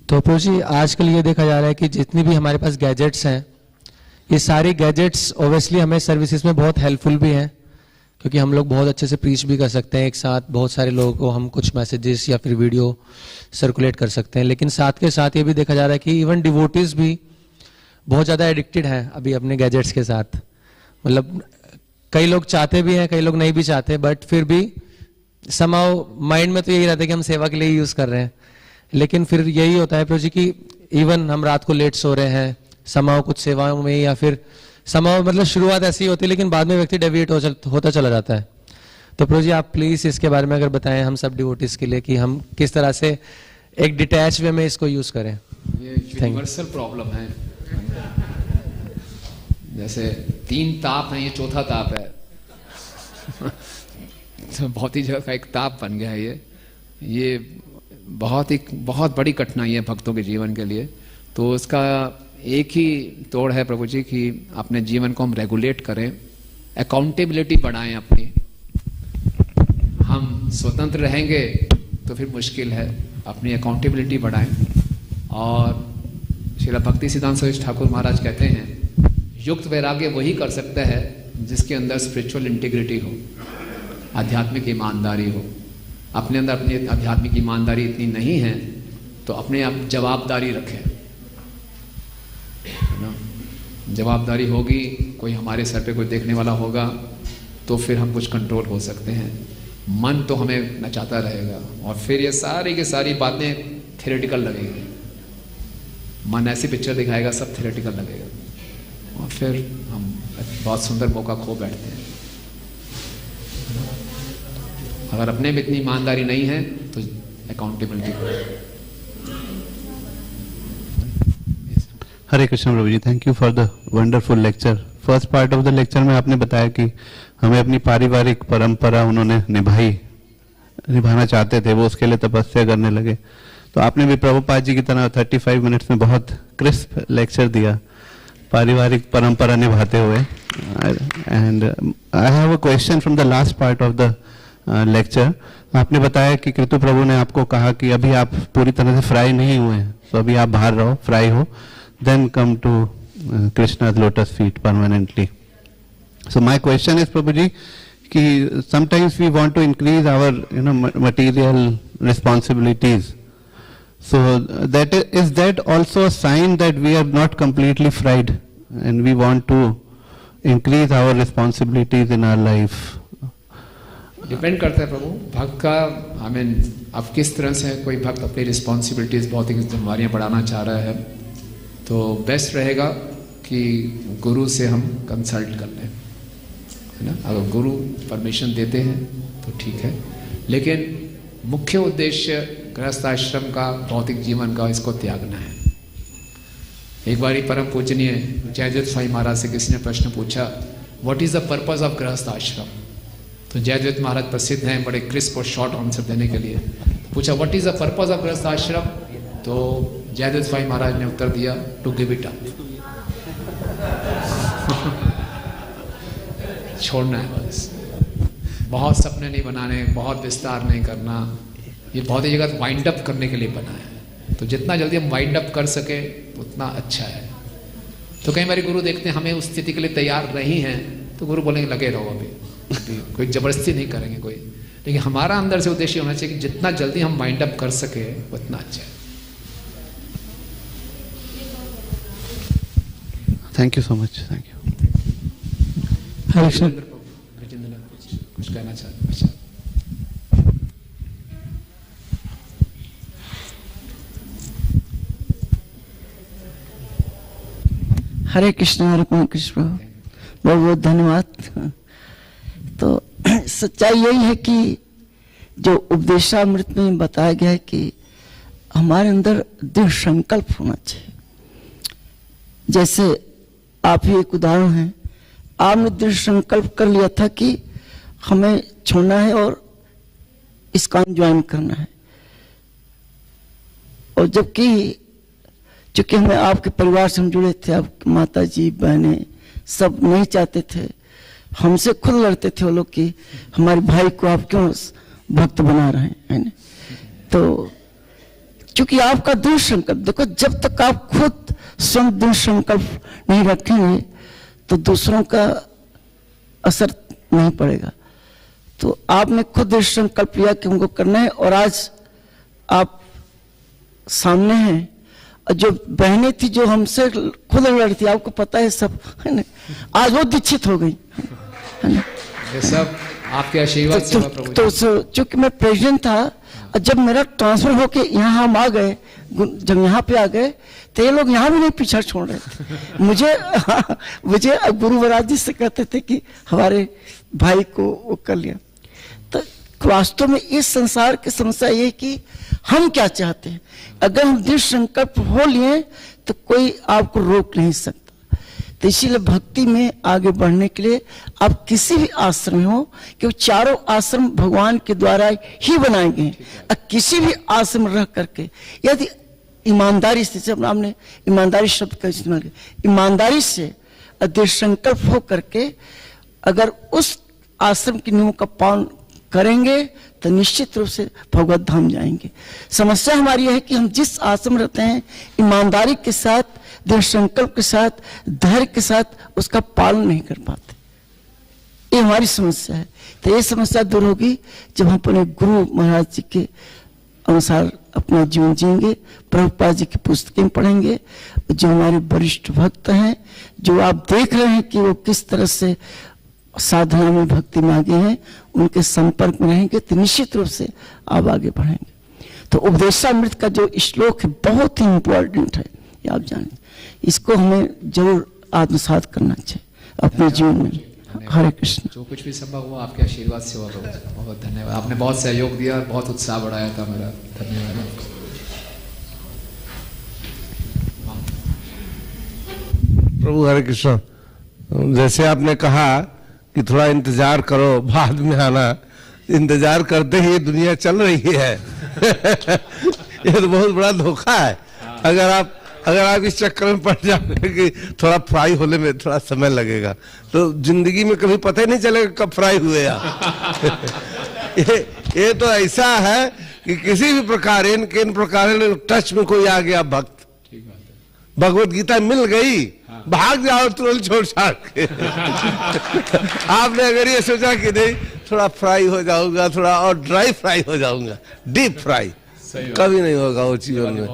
Speaker 2: तो प्रभु जी आजकल ये देखा जा रहा है कि जितनी भी हमारे पास गैजेट्स हैं, ये सारी गैजेट्स ओब्वियसली हमें सर्विसेज में बहुत हेल्पफुल भी हैं, क्योंकि हम लोग बहुत अच्छे से प्रीच भी कर सकते हैं एक साथ, बहुत सारे लोगों को हम कुछ मैसेजेस या फिर वीडियो सर्कुलेट कर सकते हैं। लेकिन साथ के साथ ये भी देखा जा रहा है कि इवन डिवोटीज भी बहुत ज़्यादा एडिक्टेड हैं अभी अपने गैजेट्स के साथ। मतलब कई लोग चाहते भी हैं, कई लोग नहीं भी चाहते, बट फिर भी समाओ माइंड में तो यही रहता है कि हम सेवा के लिए ही यूज़ कर रहे हैं। लेकिन फिर यही होता है प्रभु जी कि इवन हम रात को लेट सो रहे हैं, समाओ कुछ सेवाओं में या फिर समाओ, मतलब शुरुआत ऐसी होती है लेकिन बाद में व्यक्ति डेविएट होता चला जाता है। तो प्रभु जी आप प्लीज इसके बारे में अगर बताएं हम सब डिवोटीज के लिए कि हम किस तरह से एक डिटैच वे में इसको यूज करें।
Speaker 1: ये यूनिवर्सल प्रॉब्लम है, जैसे 3 ताप हैं, ये चौथा ताप है। तो बहुत ही जगह का एक ताप बन गया है ये बहुत बड़ी कठिनाई है भक्तों के जीवन के लिए। तो उसका एक ही तोड़ है प्रभु जी कि अपने जीवन को हम रेगुलेट करें, अकाउंटेबिलिटी बढ़ाएं अपनी। हम स्वतंत्र रहेंगे तो फिर मुश्किल है, अपनी अकाउंटेबिलिटी बढ़ाएं। और श्रील भक्ति सिद्धांत सरस्वती ठाकुर महाराज कहते हैं युक्त वैराग्य वही कर सकता है जिसके अंदर स्पिरिचुअल इंटीग्रिटी हो, आध्यात्मिक ईमानदारी हो। अपने अंदर अपनी आध्यात्मिक ईमानदारी इतनी नहीं है तो अपने आप जवाबदारी रखें, जवाबदारी होगी, कोई हमारे सर पे कोई देखने वाला होगा तो फिर हम कुछ कंट्रोल हो सकते हैं। मन तो हमें नचाता रहेगा और फिर ये सारी की सारी बातें थ्योरेटिकल लगेगी। मन ऐसी पिक्चर दिखाएगा, सब थ्योरेटिकल लगेगा और फिर हम बहुत सुंदर मौका खो बैठते हैं। अगर अपने में इतनी ईमानदारी नहीं है तो accountability.
Speaker 3: Hare Krishna Prabhu ji, thank you for the wonderful lecture. First part of the lecture में आपने बताया कि हमें अपनी पारिवारिक परंपरा उन्होंने निभाना चाहते थे, वो उसके लिए तपस्या करने लगे। तो आपने भी प्रभुपाद जी की तरह 35 मिनट्स में बहुत क्रिस्प लेक्चर दिया पारिवारिक परंपरा निभाते हुए। And I have a question from the last part of the lecture. आपने बताया कि कृतु प्रभु ने आपको कहा कि अभी आप पूरी तरह से फ्राई नहीं हुए हैं, तो अभी आप बाहर रहो, फ्राई हो, then come to Krishna's lotus feet permanently. So my question is, Prabhuji, कि sometimes we want to increase our material responsibilities. So that is that also a sign that we are not completely fried and we want to increase our responsibilities in our life.
Speaker 1: Depend करता है प्रभु भक्त का अब किस तरह से कोई भक्त अपनी रिस्पॉन्सिबिलिटीज भौतिक जिम्मेवारियां बढ़ाना चाह रहा है तो बेस्ट रहेगा कि गुरु से हम कंसल्ट कर लें, है ना। अगर गुरु परमिशन देते हैं तो ठीक है, लेकिन मुख्य उद्देश्य गृहस्थ आश्रम का भौतिक जीवन का इसको त्यागना है। एक बार परम पूजनीय जयद्वैत स्वामी महाराज से किसी ने प्रश्न पूछा, what is the purpose of गृहस्थ आश्रम? तो जयद्वैत महाराज प्रसिद्ध हैं बड़े क्रिस्प और शॉर्ट आंसर देने के लिए। पूछा what is the purpose of गृहस्थ आश्रम? तो जयद्वैत स्वामी महाराज ने उत्तर दिया, टू गिव इट अप। छोड़ना है बस, बहुत सपने नहीं बनाने, बहुत विस्तार नहीं करना। ये बहुत ही जगह वाइंड अप करने के लिए बना है, तो जितना जल्दी हम वाइंड अप कर सके उतना अच्छा है। तो कई बार गुरु देखते हैं हमें उस स्थिति के लिए तैयार नहीं है तो गुरु बोलेंगे लगे रहो, अभी कोई जबरदस्ती नहीं करेंगे कोई, लेकिन हमारा अंदर से उद्देश्य होना चाहिए कि जितना जल्दी हम वाइंड अप कर सके उतना अच्छा है।
Speaker 3: Thank you so much. Thank you.
Speaker 1: कुछ कहना चाहते?
Speaker 4: हरे कृष्ण कृष्ण बहुत बहुत धन्यवाद। तो सच्चाई यही है कि जो उपदेशामृत में बताया गया है कि हमारे अंदर दृढ़ संकल्प होना चाहिए। जैसे आप ही एक उदाहरण है, आपने दृढ़ संकल्प कर लिया था कि हमें छोड़ना है और इस काम ज्वाइन करना है, और जबकि चूंकि हमें आपके परिवार से हम जुड़े थे, आपकी माता जी बहनें सब नहीं चाहते थे, हमसे खुद लड़ते थे वो लोग कि हमारे भाई को आप क्यों भक्त बना रहे हैं, है ना। तो चूंकि आपका दृढ़ संकल्प, देखो जब तक आप खुद स्वयं दृढ़ संकल्प नहीं रखेंगे तो दूसरों का असर नहीं पड़ेगा। तो आपने खुद दृढ़ संकल्प लिया कि हमको करना है, और आज आप सामने हैं। जो बहनें थी जो हमसे खुद लड़ी थी, आपको पता है सब, है ना, आज वो दीक्षित हो गई, है ना।
Speaker 1: ये सब आपके आशीर्वाद से हुआ प्रभु।
Speaker 4: तो चूंकि मैं प्रेसिडेंट था, और जब मेरा ट्रांसफर होके यहाँ हम आ गए, जब यहाँ पे आ गए तो ये लोग यहाँ भी नहीं पीछा छोड़ रहे थे। मुझे गुरु महाराज जी से कहते थे कि हमारे भाई को वो कर लिया। तो वास्तव में इस संसार की समस्या ये कि हम क्या चाहते हैं। अगर हम दृढ़ संकल्प हो लिए तो कोई आपको रोक नहीं सकता। तो इसीलिए भक्ति में आगे बढ़ने के लिए आप किसी भी आश्रम में हो, क्योंकि चारों आश्रम भगवान के द्वारा ही बनाए गए हैं, और किसी भी आश्रम रह करके यदि ईमानदारी से, जब आपने ईमानदारी शब्द का इस्तेमाल किया, ईमानदारी से दृढ़ संकल्प हो करके अगर उस आश्रम के नियमों का पालन करेंगे तो निश्चित रूप से भगवत धाम जाएंगे। समस्या हमारी है कि हम जिस आश्रम रहते हैं ईमानदारी के साथ, दृढ़ संकल्प के साथ, धैर्य के साथ उसका पालन नहीं कर पाते। ये हमारी समस्या है। तो ये समस्या दूर होगी जब हम अपने गुरु महाराज जी के अनुसार अपना जीवन जिएंगे, प्रभुपाद जी की पुस्तकें पढ़ेंगे, जो हमारे वरिष्ठ भक्त हैं, जो आप देख रहे हैं कि वो किस तरह से साधना में भक्ति में आगे हैं, उनके संपर्क में रहेंगे तो निश्चित रूप से आप आगे बढ़ेंगे। तो उपदेशामृत का जो श्लोक है बहुत ही इंपॉर्टेंट है, ये आप जानें, इसको हमें जरूर आत्मसात करना चाहिए अपने जीवन में। हरे कृष्ण।
Speaker 1: जो कुछ भी संभव हुआ आपके आशीर्वाद से हुआ प्रभु, बहुत धन्यवाद। आपने बहुत सहयोग दिया, बहुत उत्साह बढ़ाया था मेरा, धन्यवाद।
Speaker 5: प्रभु हरे कृष्ण। जैसे आपने कहा कि थोड़ा इंतजार करो बाद में आना, इंतजार करते ही दुनिया चल रही है। ये तो बहुत बड़ा धोखा है। अगर आप इस चक्कर में पड़ जाओगे कि थोड़ा फ्राई होने में थोड़ा समय लगेगा, तो जिंदगी में कभी पता ही नहीं चलेगा कब फ्राई हुए आप। ये तो ऐसा है कि किसी भी प्रकार इन प्रकार टच में कोई आ गया भक्त भगवत गीता मिल गई, भाग जाओ तुरंत छोड़ छाड़ के। आपने अगर ये सोचा कि नहीं थोड़ा फ्राई हो जाऊंगा, थोड़ा और ड्राई फ्राई हो जाऊंगा, डीप फ्राई, कभी नहीं होगा वो जीवन में।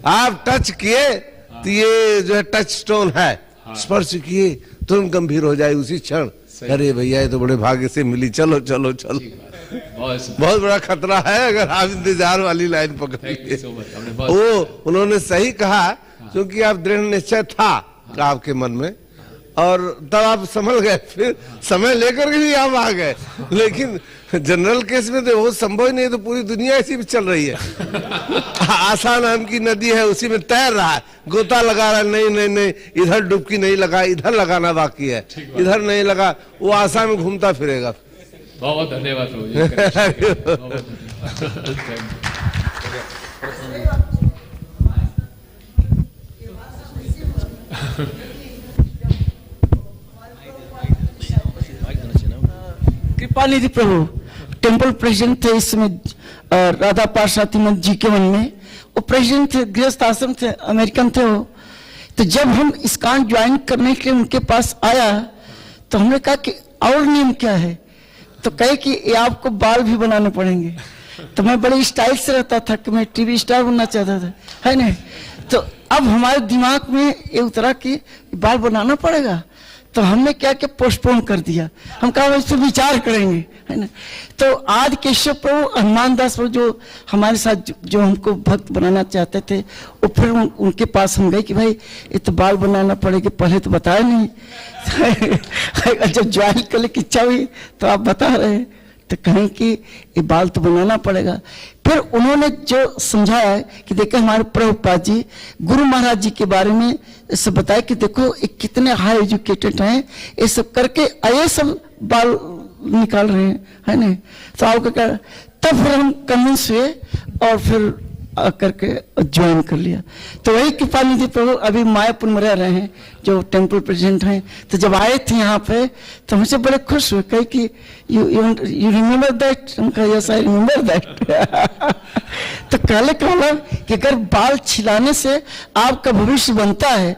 Speaker 5: आप टच किए तो ये जो है टच स्टोन है, स्पर्श किए तुरंत गंभीर हो जाए उसी क्षण। अरे भैया ये तो बड़े भाग्य से मिली, चलो चलो चलो। बहुत बड़ा खतरा है अगर आप इंतजार वाली लाइन पकड़ेंगे। वो उन्होंने सही कहा, क्योंकि आप दृढ़ निश्चय था आपके मन में, और तब आप संभल गए, फिर समय लेकर के भी आप आ गए। लेकिन जनरल केस में तो वो संभव ही नहीं, तो पूरी दुनिया इसी में चल रही है। आशा नाम की नदी है, उसी में तैर रहा है, गोता लगा रहा है, नहीं नहीं नहीं इधर डुबकी नहीं लगा, इधर लगाना बाकी है, इधर नहीं लगा, वो आशा में घूमता फिरेगा।
Speaker 1: बहुत धन्यवाद प्रभु जी।
Speaker 4: कृपा निधि प्रभु टेम्पल प्रेसिडेंट थे इस समय राधा पार्षद जी के मन में, वो प्रेसिडेंट थे, गृहस्थ आश्रम थे, अमेरिकन थे वो। तो जब हम इस्कॉन ज्वाइन करने के लिए उनके पास आया तो हमने कहा कि और नियम क्या है, तो कहे कि ये आपको बाल भी बनाने पड़ेंगे। तो मैं बड़े स्टाइल से रहता था कि मैं टीवी स्टार बनना चाहता था, है ना। तो अब हमारे दिमाग में ये उतरा कि बाल बनाना पड़ेगा, तो हमने क्या क्या पोस्टपोन कर दिया। हम कहा इस पर विचार करेंगे, है ना। तो आज केशव प्रभु हनुमान दास प्रभु जो हमारे साथ जो हमको भक्त बनाना चाहते थे, वो फिर उनके पास हम गए कि भाई ये तो बाल बनाना पड़ेगा, पहले तो बताया नहीं। जब ज्वाइन करने की इच्छा हुई तो आप बता रहे, तो कहें कि ये बाल तो बनाना पड़ेगा। फिर उन्होंने जो समझाया कि देखो हमारे प्रभुपाद जी गुरु महाराज जी के बारे में सब बताया कि देखो ये कितने हाई एजुकेटेड हैं, ये सब करके ये सब बाल निकाल रहे हैं, है ना। तो आपको क्या, तब फिर हम कन्विंस हुए और फिर करके ज्वाइन कर लिया। तो वही कृपा निधि प्रभु अभी मायापुर में रह रहे हैं, जो टेम्पल प्रेसिडेंट हैं। तो जब आए थे यहाँ पे तो हमसे बड़े खुश हुए, कहे कि यू रिमेम्बर दैट। उनका यस आई रिमेम्बर दैट। तो कहले कि अगर बाल छिलाने से आपका भविष्य बनता है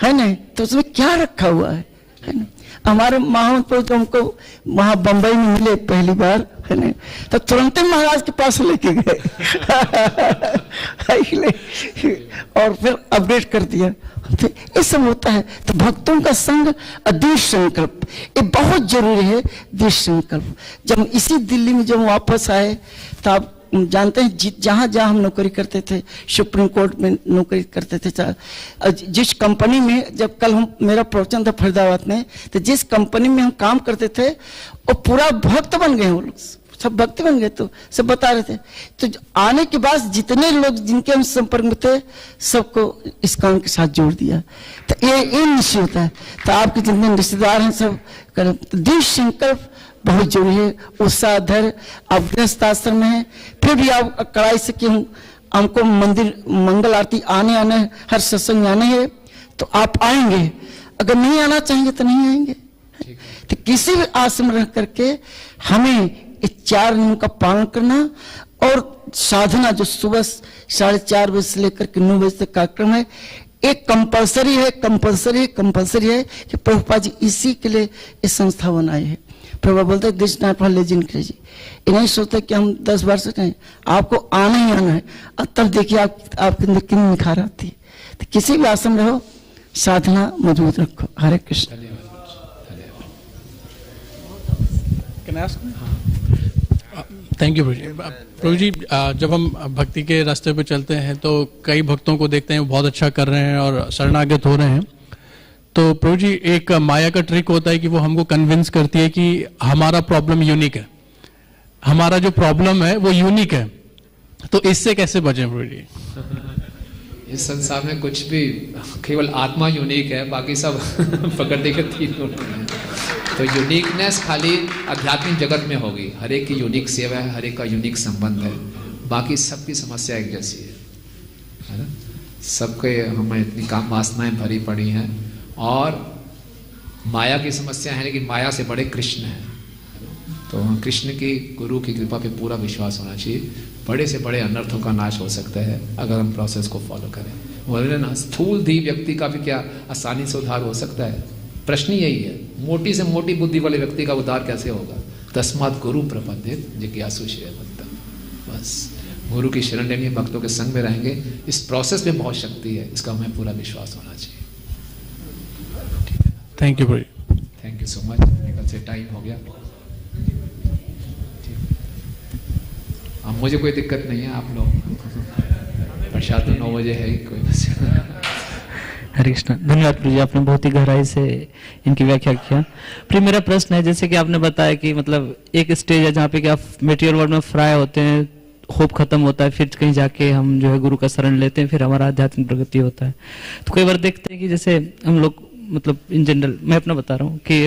Speaker 4: ना, तो उसमें क्या रखा हुआ है ना। हमारे महामंत प्रभु तो हमको वहां बंबई में मिले पहली बार, है ना, तो तुरंत महाराज के पास लेके गए। और फिर अपडेट कर दिया। तो ये सब होता है। तो भक्तों का संग और दृढ़ संकल्प ये बहुत जरूरी है। दृढ़ संकल्प। जब इसी दिल्ली में जब वापस आए तो आप जानते हैं जहां जहां हम नौकरी करते थे, सुप्रीम कोर्ट में नौकरी करते थे, जिस कंपनी में, जब कल हम मेरा प्रवचन था फरीदाबाद में, तो जिस कंपनी में हम काम करते थे वो पूरा भक्त बन गए, वो लोग सब भक्त बन गए। तो सब बता रहे थे। तो आने के बाद जितने लोग जिनके हम संपर्क में थे सबको इस काम के साथ जोड़ दिया। तो ये निश्चय होता है। तो आपके जितने रिश्तेदार हैं सब करें। तो दृढ़ संकल्प बहुत जरूरी है। उत्साह धैर्य। आप गृहस्थ आश्रम में है, फिर भी आप कड़ाई से कि हमको मंदिर मंगल आरती आने हर सत्संग आने है, तो आप आएंगे। अगर नहीं आना चाहेंगे तो नहीं आएंगे। तो किसी भी आश्रम रह करके हमें इस 4 नियम का पालन करना और साधना जो सुबह 4:30 बजे से लेकर के 9 बजे तक कार्यक्रम है, एक कंपलसरी है कि प्रभुपाद जी इसी के लिए इस संस्था बनाई है। प्रभु बोलते हैं this not for legend crazy. ये नहीं सोचते कि हम 10 बार से कहें, आपको आना ही आना है। और तब देखिए आपके अंदर कितनी निखार आती है। तो किसी भी आश्रम रहो, साधना मजबूत रखो। हरे कृष्ण।
Speaker 6: थैंक यू प्रभु जी। जब हम भक्ति के रास्ते पे चलते हैं तो कई भक्तों को देखते हैं वो बहुत अच्छा कर रहे हैं और शरणागत हो रहे हैं। तो प्रभु जी एक माया का ट्रिक होता है कि वो हमको कन्विंस करती है कि हमारा प्रॉब्लम यूनिक है, हमारा जो प्रॉब्लम है वो यूनिक है। तो इससे कैसे बचें प्रभु जी?
Speaker 1: इस संसार में कुछ भी, केवल आत्मा यूनिक है, बाकी सब प्रकृति के 3 गुण हैं। तो यूनिकनेस खाली आध्यात्मिक जगत में होगी। हर एक की यूनिक सेवा है, हर एक का यूनिक संबंध है, बाकी सबकी समस्या एक जैसी है ना। सबके हमें इतनी काम वासनाएं भरी पड़ी हैं और माया की समस्या है, लेकिन माया से बड़े कृष्ण हैं। तो कृष्ण की, गुरु की कृपा पे पूरा विश्वास होना चाहिए। बड़े से बड़े अनर्थों का नाश हो सकता है अगर हम प्रोसेस को फॉलो करें। बोले ना स्थूल धी व्यक्ति का भी क्या आसानी से उद्धार हो सकता है? प्रश्न यही है, मोटी से मोटी बुद्धि वाले व्यक्ति का उद्धार कैसे होगा? तस्मात् गुरु प्रपद्येत जिज्ञासु श्रेयवंतम। बस गुरु की शरण लेनी है, भक्तों के संग में रहेंगे, इस प्रोसेस में बहुत शक्ति है, इसका हमें पूरा विश्वास होना चाहिए।
Speaker 6: थैंक यू भाई।
Speaker 1: Thank you so much. निकल से टाइम हो गया। अब मुझे कोई दिक्कत नहीं है, आप लोग प्रसाद तो 9 बजे है ही, कोई बस।
Speaker 7: हरे कृष्ण। धन्यवाद प्रभु जी, आपने बहुत ही गहराई से इनकी व्याख्या किया। फिर मेरा प्रश्न है, जैसे कि आपने बताया कि मतलब एक स्टेज है जहाँ पे कि आप मटेरियल वर्ल्ड में फ्राई होते हैं, होप खत्म होता है, फिर कहीं जाके हम जो है गुरु का शरण लेते हैं, फिर हमारा आध्यात्मिक प्रगति होता है। तो कई बार देखते हैं कि जैसे हम लोग मतलब इन जनरल, मैं अपना बता रहा हूँ कि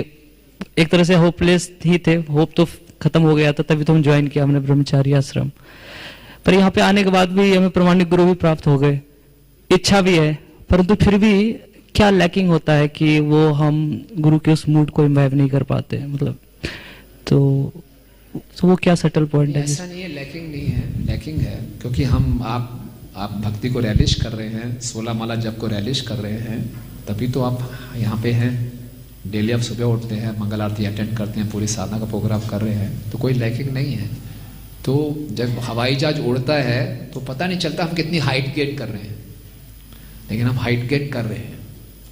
Speaker 7: एक तरह से होपलेस ही थे, होप तो खत्म हो गया था, तभी तो हम ज्वाइन किया हमने ब्रह्मचारी आश्रम। पर यहाँ पे आने के बाद भी हमें प्रमाणिक गुरु भी प्राप्त हो गए, इच्छा भी है, परंतु फिर भी क्या लैकिंग होता है कि वो हम गुरु के उस मूड को इम्बाइब नहीं कर पाते, मतलब तो वो क्या सटल पॉइंट है?
Speaker 1: ऐसा नहीं है, लैकिंग नहीं है, लैकिंग है क्योंकि हम आप भक्ति को रैलिश कर रहे हैं, 16 माला जप को रैलिश कर रहे हैं, तभी तो आप यहाँ पे हैं। डेली आप सुबह उठते हैं, मंगल आरती अटेंड करते हैं, पूरी साधना का प्रोग्राम कर रहे हैं, तो कोई लैकिंग नहीं है। तो जब हवाई जहाज उड़ता है तो पता नहीं चलता हम कितनी हाइट गेन कर रहे हैं, लेकिन हम हाइट गेन कर रहे हैं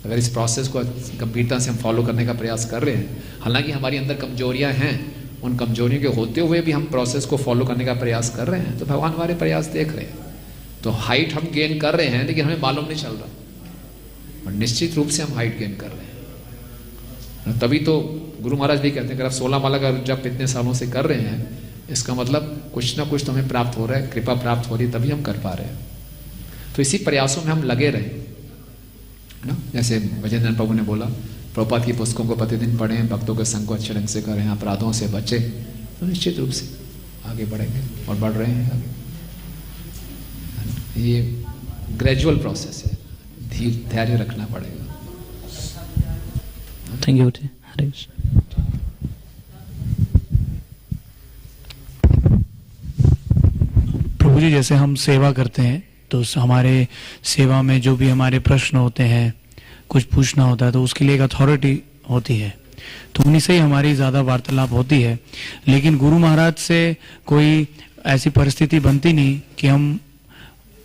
Speaker 1: अगर इस प्रोसेस को गंभीरता से हम फॉलो करने का प्रयास कर रहे हैं। हालांकि हमारी अंदर कमजोरियां हैं, उन कमजोरियों के होते हुए भी हम प्रोसेस को फॉलो करने का प्रयास कर रहे हैं, तो भगवान हमारे प्रयास देख रहे हैं। तो हाइट हम गेन कर रहे हैं, लेकिन हमें मालूम नहीं चल रहा, और निश्चित रूप से हम हाइट गेन कर रहे हैं। तभी तो गुरु महाराज भी कहते हैं अगर आप 16 माला का जप इतने सालों से कर रहे हैं, इसका मतलब कुछ ना कुछ तो हमें प्राप्त हो रहा है, कृपा प्राप्त हो रही है, तभी हम कर पा रहे हैं। तो इसी प्रयासों में हम लगे रहे ना। जैसे भजन प्रभु ने बोला, प्रभुपाद की पुस्तकों को प्रतिदिन पढ़ें, भक्तों के संग को अच्छे ढंग से करें, अपराधों से बचें, तो निश्चित रूप से आगे बढ़ेंगे और बढ़ रहे हैं आगे। ये ग्रेजुअल प्रोसेस है, धैर्य रखना पड़ेगा।
Speaker 7: Thank you. हरे कृष्ण।
Speaker 6: प्रभु जी, जैसे हम सेवा करते हैं तो हमारे सेवा में जो भी हमारे प्रश्न होते हैं, कुछ पूछना होता है, तो उसके लिए एक अथॉरिटी होती है, तो उन्हीं से ही हमारी ज़्यादा वार्तालाप होती है। लेकिन गुरु महाराज से कोई ऐसी परिस्थिति बनती नहीं कि हम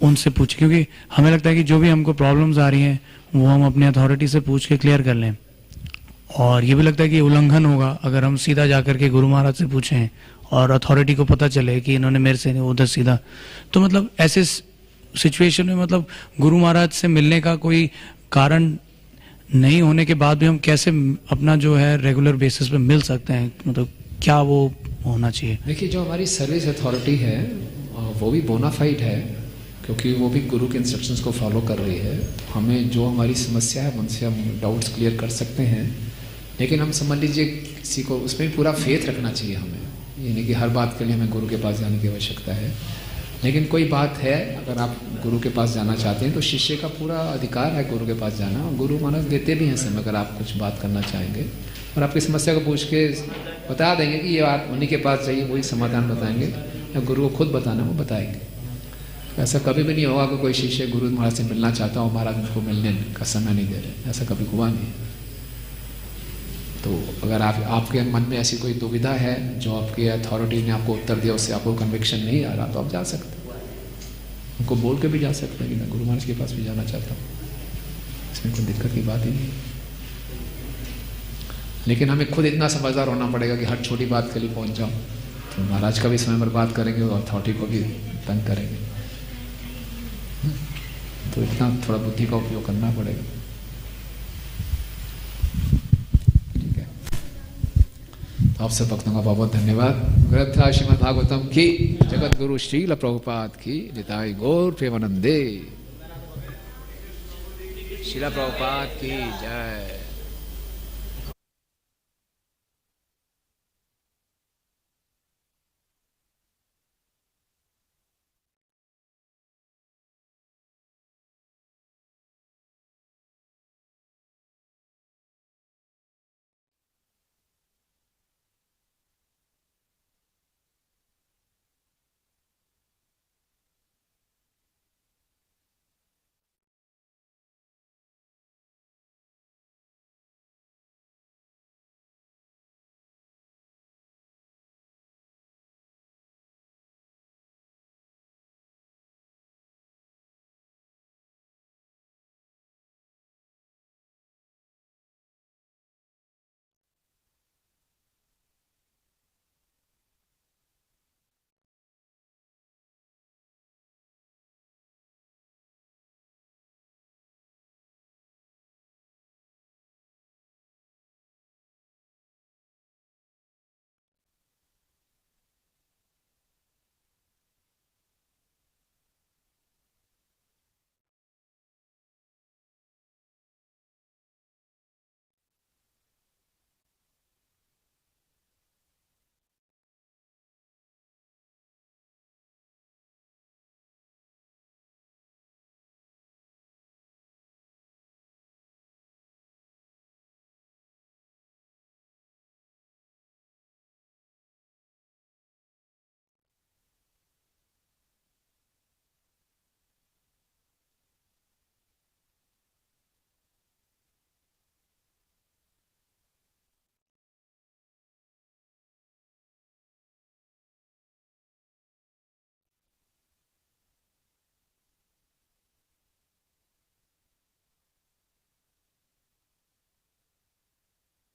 Speaker 6: उनसे पूछें, क्योंकि हमें लगता है कि जो भी हमको प्रॉब्लम्स आ रही हैं वो हम अपने अथॉरिटी से पूछ के क्लियर कर लें, और ये भी लगता है कि उल्लंघन होगा अगर हम सीधा जाकर के गुरु महाराज से पूछें और अथॉरिटी को पता चले कि इन्होंने मेरे से नहीं, उधर सीधा। तो मतलब ऐसे सिचुएशन में मतलब गुरु महाराज से मिलने का कोई कारण नहीं होने के बाद भी हम कैसे अपना जो है रेगुलर बेसिस पे मिल सकते हैं, मतलब क्या वो होना चाहिए?
Speaker 1: देखिए, जो हमारी सर्विस अथॉरिटी है वो भी बोनाफाइड है, क्योंकि वो भी गुरु के इंस्ट्रक्शंस को फॉलो कर रही है। हमें जो हमारी समस्या है उनसे हम डाउट्स क्लियर कर सकते हैं, लेकिन हम समझ लीजिए किसी को उसमें भी पूरा फेथ रखना चाहिए हमें। ये नहीं कि हर बात के लिए हमें गुरु के पास जाने की आवश्यकता है, लेकिन कोई बात है अगर आप गुरु के पास जाना चाहते हैं तो शिष्य का पूरा अधिकार है गुरु के पास जाना, और गुरु महाराज देते भी हैं समय अगर आप कुछ बात करना चाहेंगे, और आपकी समस्या को पूछ के बता देंगे कि ये आप उन्हीं के पास जाइए, वही समाधान बताएंगे, या गुरु को खुद बताना वो बताएंगे। ऐसा कभी भी नहीं होगा कि कोई शिष्य गुरु महाराज से मिलना चाहता हो, महाराज उनको मिलने का समय नहीं दे रहे, ऐसा कभी हुआ नहीं। तो अगर आपके मन में ऐसी कोई दुविधा है, जो आपकी अथॉरिटी ने आपको उत्तर दिया उससे आपको कन्विक्शन नहीं आ रहा, तो आप जा सकते हैं, उनको बोल के भी जा सकते हैं कि मैं गुरु महाराज के पास भी जाना चाहता हूँ, इसमें कोई दिक्कत की बात ही नहीं। लेकिन हमें खुद इतना समझदार होना पड़ेगा कि हर छोटी बात के लिए पहुँच जाओ तो महाराज का भी समय बर्बाद करेंगे और अथॉरिटी को भी तंग करेंगे। तो इतना थोड़ा बुद्धि का उपयोग करना पड़ेगा। आप सब भक्तों का बहुत बहुत धन्यवाद। ग्रंथ श्रीमद् भागवतम की, जगत गुरु श्रील प्रभुपाद की, निताई गौर प्रेमानंदे। श्रील प्रभुपाद की जय।